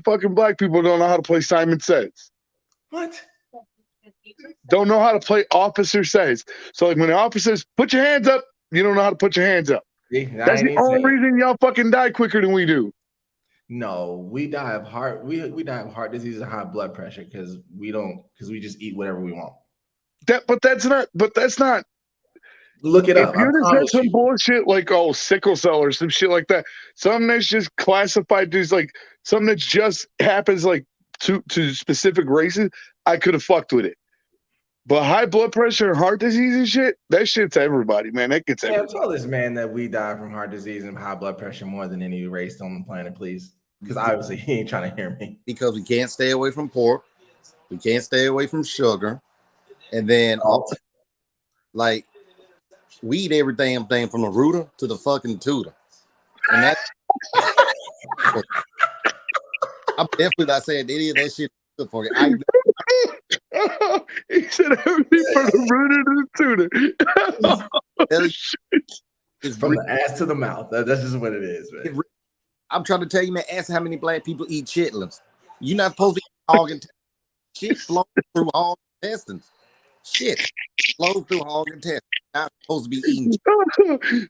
B: fucking black people don't know how to play Simon Says.
A: What?
B: Don't know how to play Officer Says. So like when the officer says, put your hands up, you don't know how to put your hands up. That's the only reason y'all fucking die quicker than we do.
A: No, we die of heart. We die of heart disease and high blood pressure because we just eat whatever we want.
B: But that's not.
A: Look it up.
B: If you just said some bullshit like sickle cell or some shit like that, something that's just classified as like something that just happens like to specific races, I could have fucked with it. But high blood pressure and heart disease and shit, that shit's everybody, man. That gets everybody.
A: Tell this man that we die from heart disease and high blood pressure more than any race on the planet, please. Because obviously he ain't trying to hear me.
C: Because we can't stay away from pork. We can't stay away from sugar. And then like we eat every damn thing from the rooter to the fucking tutor. And that's I'm definitely not saying any of that shit good for you.
B: He said everything from the rooter to the tutor.
A: It's from the ass to the mouth. That's just what it is, man.
C: I'm trying to tell you, man, ask how many black people eat chitlins. You're not supposed to eat hog and shit flows through hog intestines. Shit flows through hog intestines. Not supposed to be eating.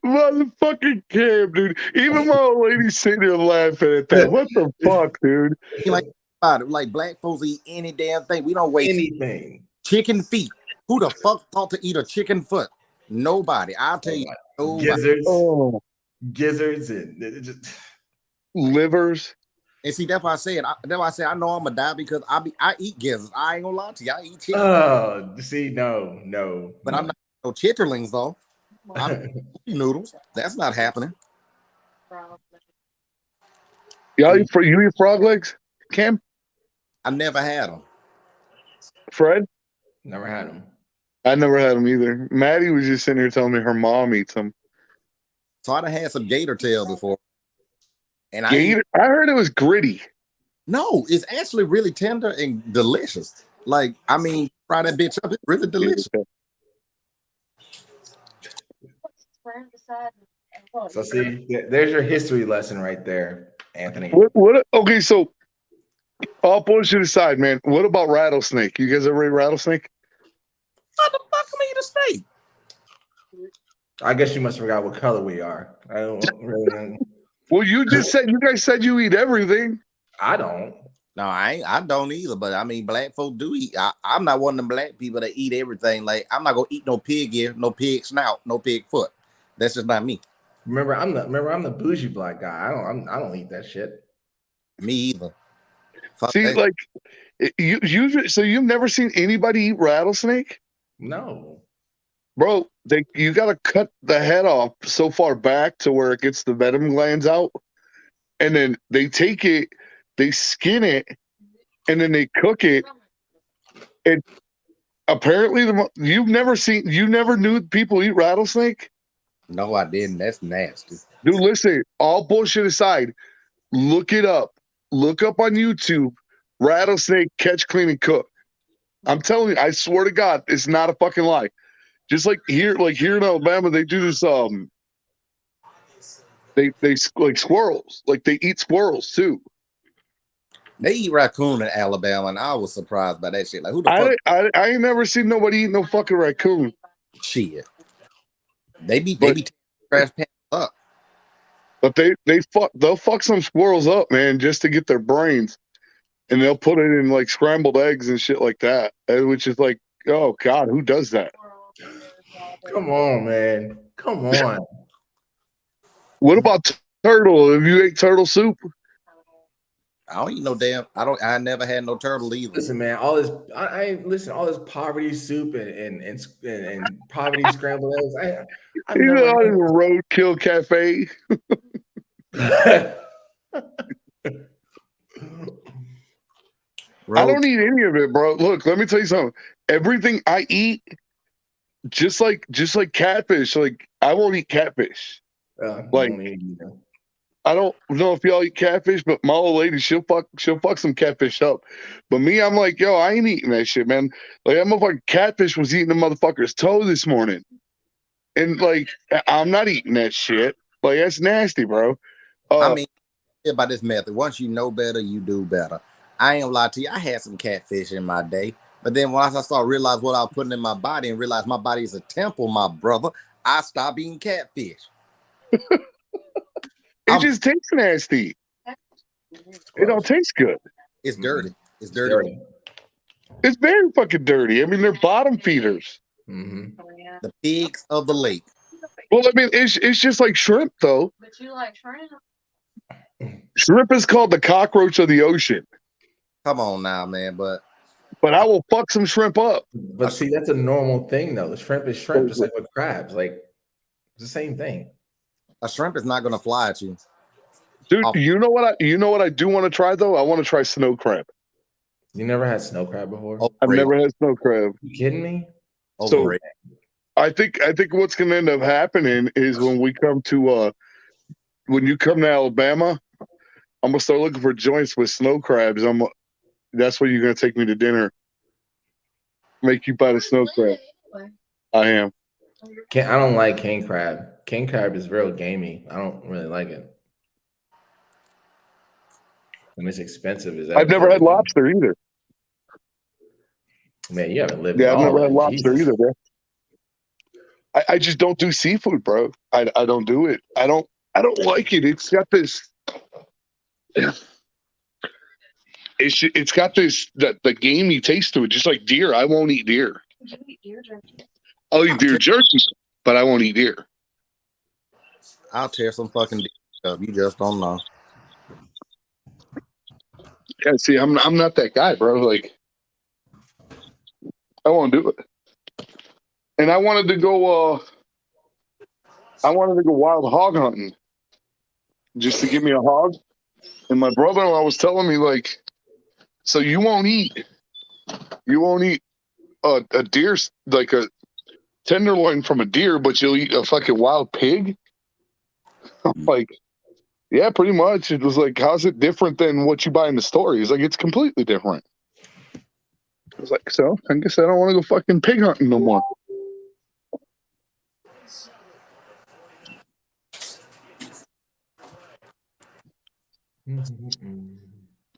B: Motherfucking Cam, dude. Even my old lady sitting there laughing at that. What the fuck, dude?
C: Like black folks eat any damn thing. We don't waste
A: anything.
C: Chicken feet. Who the fuck thought to eat a chicken foot? Nobody. I'll tell you. Nobody.
A: Gizzards and just
B: livers.
C: And see, that's why I said. I know I'm gonna die because I eat gizzards. I ain't gonna lie to you. I eat chicken.
A: Oh, see, no.
C: But I'm not no chitterlings though. I'm noodles. That's not happening.
B: Y'all eat frog legs, Cam?
C: I never had them.
B: Fred?
A: Never had them.
B: I never had them either. Maddie was just sitting here telling me her mom eats them.
C: So I'd have had some gator tail before. And
B: I heard it was gritty.
C: No, it's actually really tender and delicious. Like, I mean, fry that bitch up, it's really delicious.
A: So see, there's your history lesson right there, Anthony.
B: Okay, so all bullshit aside, man, what about rattlesnake? You guys ever eat rattlesnake?
C: What the fuck am I eat a snake?
A: I guess you must forgot what color we are. I don't really know.
B: Well, you guys said you eat everything.
A: I don't.
C: No, I don't either. But I mean, black folk do eat. I'm not one of them black people that eat everything. Like, I'm not gonna eat no pig ear, no pig snout, no pig foot. That's just not me.
A: Remember, I'm the bougie black guy. I don't eat that shit.
C: Me either. Fuck
B: See,
C: that.
B: like you've never seen anybody eat rattlesnake?
A: No.
B: Bro, you gotta cut the head off so far back to where it gets the venom glands out, and then they take it, they skin it, and then they cook it. And apparently, you never knew people eat rattlesnake?
C: No, I didn't. That's nasty.
B: Dude, listen, all bullshit aside, look it up. Look up on YouTube, rattlesnake catch, clean, and cook. I'm telling you, I swear to God, it's not a fucking lie. Just like here in Alabama, they do this. They like squirrels. Like they eat squirrels too.
C: They eat raccoon in Alabama, and I was surprised by that shit. Like, who the fuck?
B: I ain't never seen nobody eat no fucking raccoon.
C: Shit. They be trash pants up.
B: But they'll fuck some squirrels up, man, just to get their brains, and they'll put it in like scrambled eggs and shit like that, which is like, oh God, who does that?
A: Come on, man. Come on.
B: What about turtle? Have you ate turtle soup?
C: I don't eat no damn. I never had no turtle either.
A: Listen, man, all this listen, all this poverty soup and poverty scrambled eggs. I've
B: You
A: never
B: know, Roadkill Cafe.
A: had.
B: I don't eat any of it, bro. Look, let me tell you something. Everything I eat, just like catfish, like I won't eat catfish. Like, I don't know if y'all eat catfish, but my old lady, she'll fuck some catfish up. But me, I'm like, yo, I ain't eating that shit, man. Like, that motherfucking catfish was eating the motherfucker's toe this morning. And like, I'm not eating that shit. Like, that's nasty, bro.
C: I mean, about this method, once you know better, you do better. I ain't gonna lie to you, I had some catfish in my day. But then once I started realize what I was putting in my body and realized my body is a temple, my brother, I stopped eating catfish.
B: It just tastes nasty. It don't taste good.
C: It's dirty. It's dirty.
B: It's very fucking dirty. I mean, they're bottom feeders.
A: Mm-hmm.
C: The pigs of the lake.
B: Well, I mean, it's just like shrimp, though.
D: But you like shrimp?
B: Shrimp is called the cockroach of the ocean.
C: Come on now, man. But
B: I will fuck some shrimp up.
A: But see, that's a normal thing, though. The shrimp is shrimp, just like with crabs. Like, it's the same thing.
C: A shrimp is not gonna fly at you,
B: dude. You know what I do want to try though? I want to try snow crab.
A: You never had snow crab before?
B: I've never had snow crab.
A: You kidding me?
B: So I think what's gonna end up happening is when we come to when you come to Alabama, I'm gonna start looking for joints with snow crabs. That's where you're gonna take me to dinner. Make you buy the snow crab. I am.
A: I don't like king crab. King crab is real gamey. I don't really like it. And it's expensive.
B: I've never had lobster either.
A: Man, you haven't lived.
B: Yeah, I've never had lobster either, bro. I just don't do seafood, bro. I don't do it. I don't like it. It's got this. It's got this the gamey taste to it, just like deer. I won't eat deer.
D: You eat deer jerky.
B: I'll eat deer jerky, but I won't eat deer.
C: I'll tear some fucking deer up. You just don't know.
B: Yeah, see, I'm not that guy, bro. Like, I won't do it. And I wanted to go wild hog hunting just to give me a hog. And my brother-in-law was telling me, like, so you won't eat a deer, like a tenderloin from a deer, but you'll eat a fucking wild pig? I'm like, yeah, pretty much. It was like, how's it different than what you buy in the store? He's like, it's completely different. I was like, so I guess I don't want to go fucking pig hunting no more.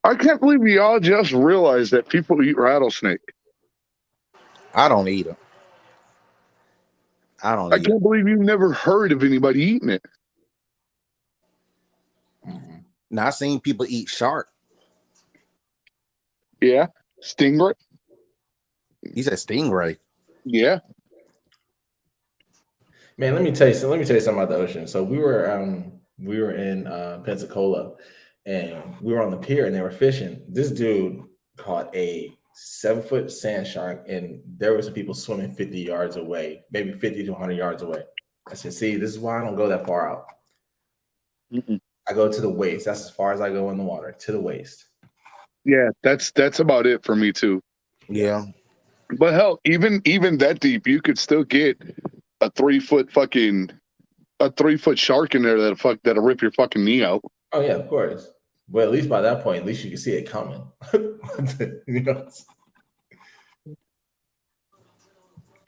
B: I can't believe y'all just realized that people eat rattlesnake.
C: I don't eat them.
B: I can't believe you've never heard of anybody eating it.
C: Now, I've seen people eat shark.
B: Yeah. Stingray.
C: You said stingray.
B: Yeah.
A: Man, let me tell you something about the ocean. So we were in Pensacola, and we were on the pier and they were fishing. This dude caught a 7-foot sand shark, and there were some people swimming 50 yards away, maybe 50 to 100 yards away. I said, see, this is why I don't go that far out.
B: Mm-mm.
A: I go to the waist. That's as far as I go in the water, to the waist.
B: Yeah, that's about it for me too.
C: Yeah.
B: But hell, even that deep, you could still get a 3-foot shark in there that'll rip your fucking knee out.
A: Oh yeah, of course. But at least by that point, at least you can see it coming. You know?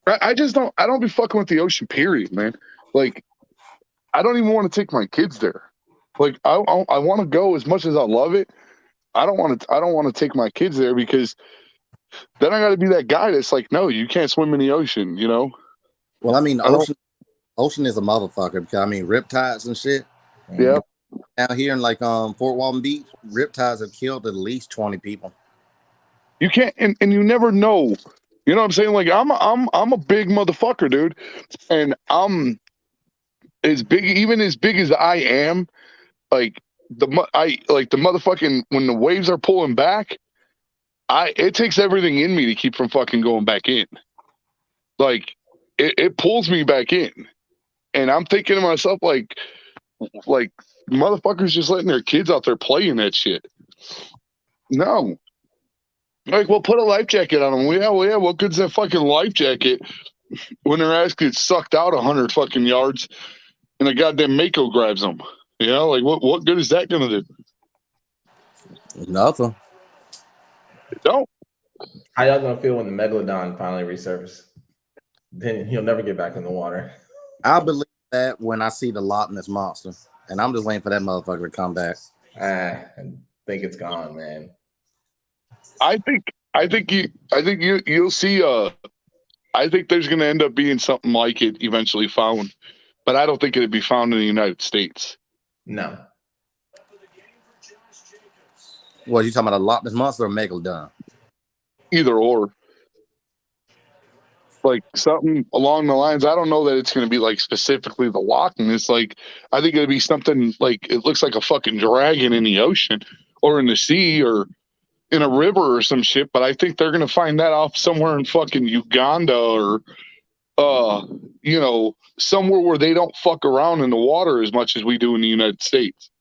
B: I don't be fucking with the ocean, period, man. Like, I don't even want to take my kids there. Like, I want to go as much as I love it. I don't want to take my kids there because then I got to be that guy that's like, no, you can't swim in the ocean, you know?
C: Well, I mean, ocean is a motherfucker because I mean, riptides and shit.
B: Yeah.
C: Out here in like Fort Walton Beach, riptides have killed at least 20 people.
B: You can't, and you never know. You know what I'm saying? Like, I'm a big motherfucker, dude, and I'm as big as I am. Like, the motherfucking when the waves are pulling back, it takes everything in me to keep from fucking going back in. Like it pulls me back in, and I'm thinking to myself like motherfuckers just letting their kids out there playing that shit. No. Like, we'll put a life jacket on them. Well, yeah. What good's that fucking life jacket when their ass gets sucked out 100 fucking yards and a goddamn Mako grabs them? You know, like what good is that gonna do?
C: Nothing.
B: It don't.
A: How y'all gonna feel when the megalodon finally resurfaces? Then he'll never get back in the water.
C: I believe that when I see the Loch Ness monster, and I'm just waiting for that motherfucker to come back.
A: I think it's gone, man.
B: I think you'll see. I think there's gonna end up being something like it eventually found, but I don't think it'd be found in the United States.
A: No.
C: What, you talking about a Loch Ness monster or Megalodon?
B: Either or. Like something along the lines. I don't know that it's going to be like specifically the Loch Ness. Like I think it'll be something like it looks like a fucking dragon in the ocean or in the sea or in a river or some shit. But I think they're going to find that off somewhere in fucking Uganda or somewhere where they don't fuck around in the water as much as we do in the United States.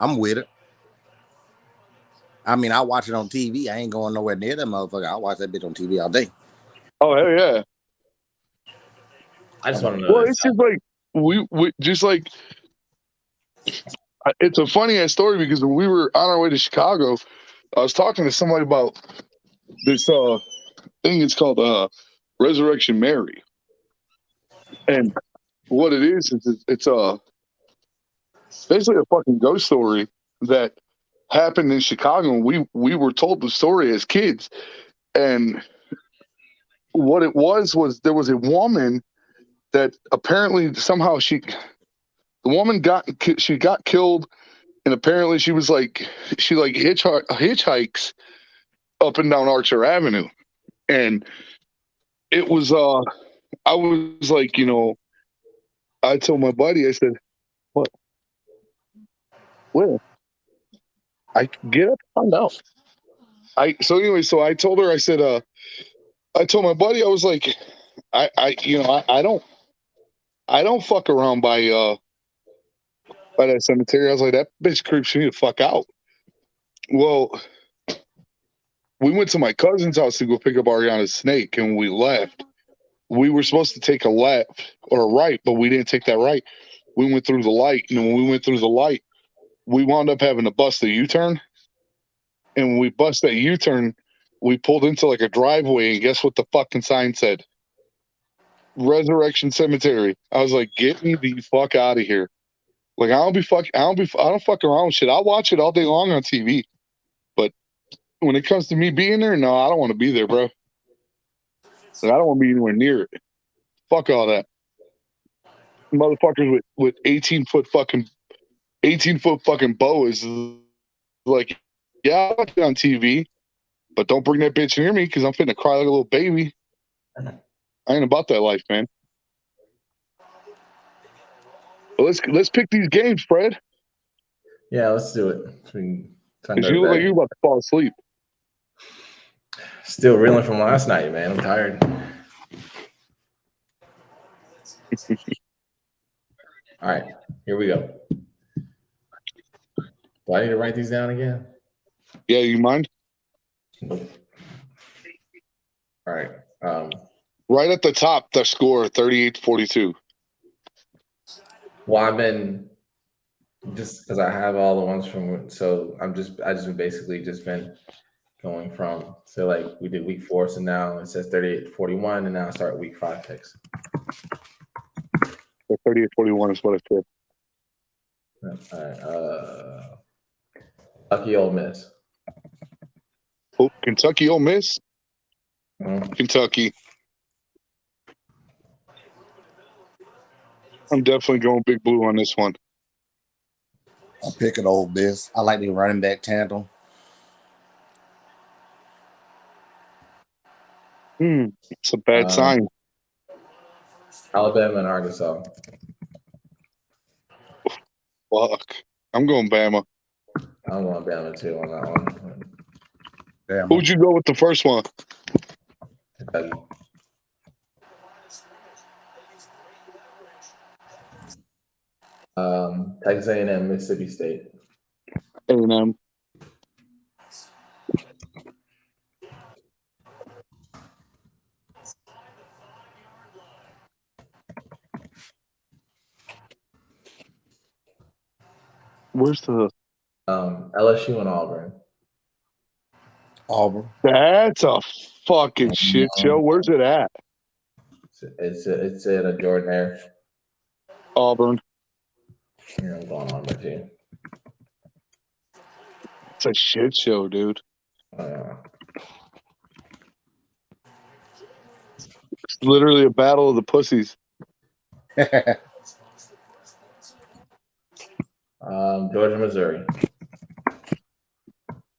C: I'm with it. I mean, I watch it on TV. I ain't going nowhere near that motherfucker. I watch that bitch on TV all day.
B: Oh hell yeah!
A: I just want to know.
B: Well, it's just like we just like it's a funny ass story because when we were on our way to Chicago, I was talking to somebody about this thing. It's called Resurrection Mary, and what it is it's basically a fucking ghost story that happened in Chicago. And we were told the story as kids, and what it was there was a woman that apparently somehow she got killed, and apparently she hitchhikes up and down Archer Avenue, and it was I was like, I told my buddy, I said, what? Where? I get up, find out. So I told her, I said, I told my buddy, I was like, I don't fuck around by that cemetery. I was like, that bitch creeps me the fuck out. Well, we went to my cousin's house to go pick up Ariana's snake, and when we left, we were supposed to take a left or a right, but we didn't take that right. We went through the light, and when we went through the light, we wound up having to bust the U-turn. And when we bust that U-turn, we pulled into like a driveway, and guess what the fucking sign said? Resurrection Cemetery. I was like, get me the fuck out of here. Like, I don't fuck around with shit. I'll watch it all day long on TV. But when it comes to me being there, no, I don't want to be there, bro. Like, I don't want to be anywhere near it. Fuck all that. Motherfuckers with 18-foot fucking boas. Like, yeah, I'll watch it on TV, but don't bring that bitch near me because I'm finna cry like a little baby. I ain't about that life, man. But let's pick these games, Fred.
A: Yeah, let's do it.
B: Because you look like you're about to fall asleep.
A: Still reeling from last night, man. I'm tired. All right, here we go. Do I need to write these down again?
B: Yeah, you mind?
A: Nope. All right.
B: Right at the top, the score 38-42.
A: Well, I've been just because I have all the ones from, so I just basically just been going from, so like we did week 4, so now it says 38-41, and now I start week 5 picks.
B: 38-41 is what I said.
A: All right. Lucky Ole Miss.
B: Oh, Kentucky, Ole Miss. Kentucky. I'm definitely going Big Blue on this one.
C: I'm picking Ole Miss. I like the running back tandem.
B: It's a bad sign.
A: Alabama and Arkansas.
B: Fuck. I'm going Bama.
A: I'm going Bama too on that one.
C: Damn.
B: Who'd you go with the first one?
A: Kentucky. Texas A&M, Mississippi State.
B: A&M. Where's the...
A: LSU and Auburn.
C: Auburn.
B: That's a fucking shit show. Where's it at?
A: It's at a Jordan Air.
B: Auburn.
A: Yeah, I'm going Auburn too.
B: It's a shit show, dude. It's literally a battle of the pussies.
A: Georgia, Missouri.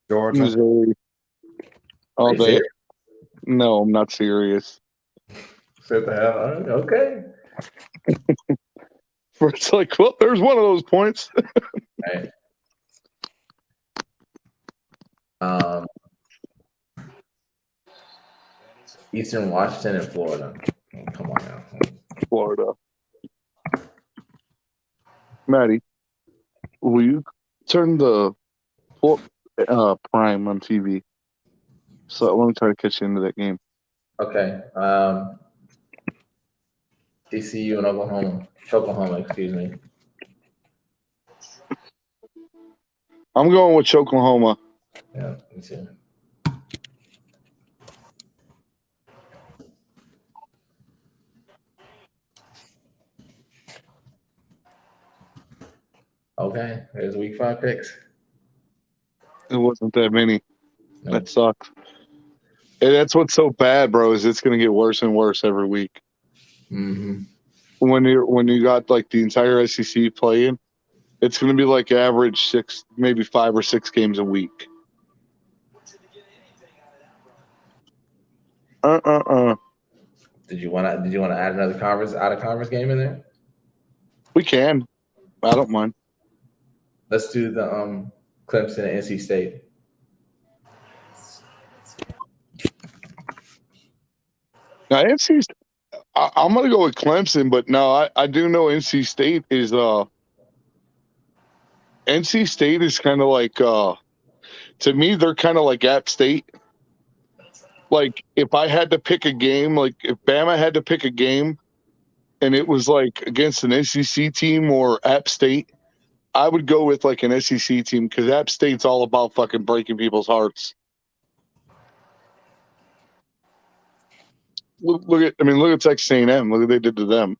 C: Georgia.
B: Missouri.
A: Are
B: All
A: you
B: day.
A: serious?
B: No, I'm not serious.
A: What the hell? Okay.
B: It's like, well, there's one of those points.
A: Right. Eastern Washington and Florida. Oh, come on now.
B: Florida. Maddie, will you turn the Prime on TV? So let me try to catch you into that game.
A: Okay. TCU and Oklahoma, excuse me.
B: I'm going with Oklahoma.
A: Yeah, me too. Okay, there's week 5 picks.
B: It wasn't that many.
A: No.
B: That sucks. And that's what's so bad, bro, is it's going to get worse and worse every week.
A: Mm-hmm.
B: When you got like the entire SEC playing, it's going to be like average 6, maybe 5 or 6 games a week.
A: Did you want to add another out of conference game in there?
B: We can. I don't mind.
A: Let's do the Clemson and NC State.
B: Now NC, I'm gonna go with Clemson, but no, I do know NC State is kind of like to me they're kind of like App State. Like if I had to pick a game, like if Bama had to pick a game, and it was like against an SEC team or App State, I would go with like an SEC team because App State's all about fucking breaking people's hearts. Look at Texas A&M. Look what they did to them.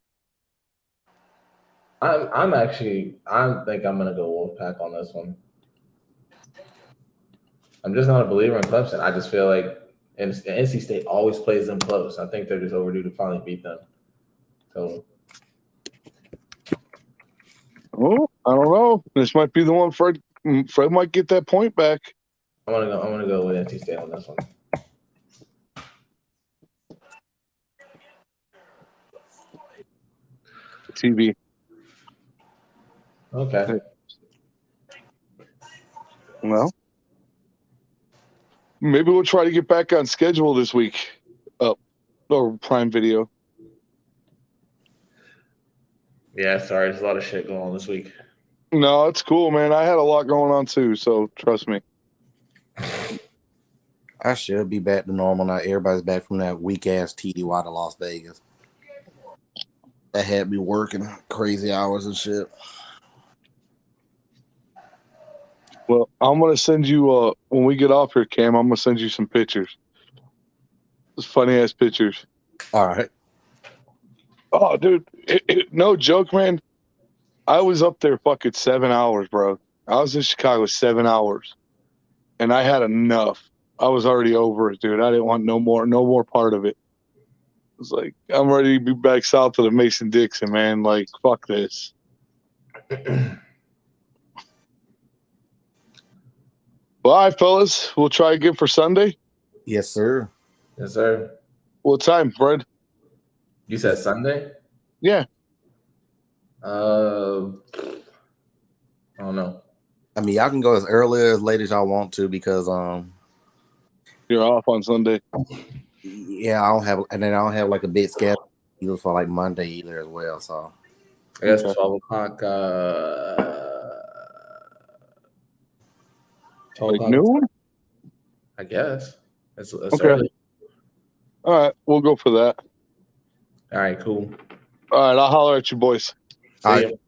A: I think I'm gonna go Wolfpack on this one. I'm just not a believer in Clemson. I just feel like NC State always plays them close. I think they're just overdue to finally beat them. So,
B: Oh, I don't know. This might be the one Fred might get that point back.
A: I'm gonna go with NC State on this one.
B: TV.
A: Okay.
B: Well, maybe we'll try to get back on schedule this week. Or Prime Video.
A: Yeah, sorry, there's a lot of shit going on this week.
B: No, it's cool, man. I had a lot going on too, so trust me.
C: I should be back to normal now. Everybody's back from that weak ass TDY to Las Vegas. That had me working crazy hours and shit.
B: Well, I'm gonna send you when we get off here, Cam. I'm gonna send you some pictures. Those funny ass pictures.
C: All right.
B: Oh, dude, no joke, man. I was up there fucking 7 hours, bro. I was in Chicago 7 hours, and I had enough. I was already over it, dude. I didn't want no more part of it. It was like, I'm ready to be back south of the Mason-Dixon, man. Like, fuck this. Well, all right, fellas. We'll try again for Sunday.
C: Yes, sir.
A: Yes, sir.
B: What time, Fred?
A: You said Sunday?
B: Yeah.
A: I don't know.
C: I mean, y'all can go as early or as late as y'all want to because
B: You're off on Sunday.
C: yeah, I don't have like a big schedule either for like Monday either as well. So
A: I guess
B: Okay.
A: 12 o'clock. 12
B: Like
A: o'clock.
B: noon?
A: I guess. It's
B: Okay.
A: early.
B: All right, we'll go for that.
A: All right, cool.
B: All right, I'll holler at you boys.
A: See
C: All
A: ya.
C: right.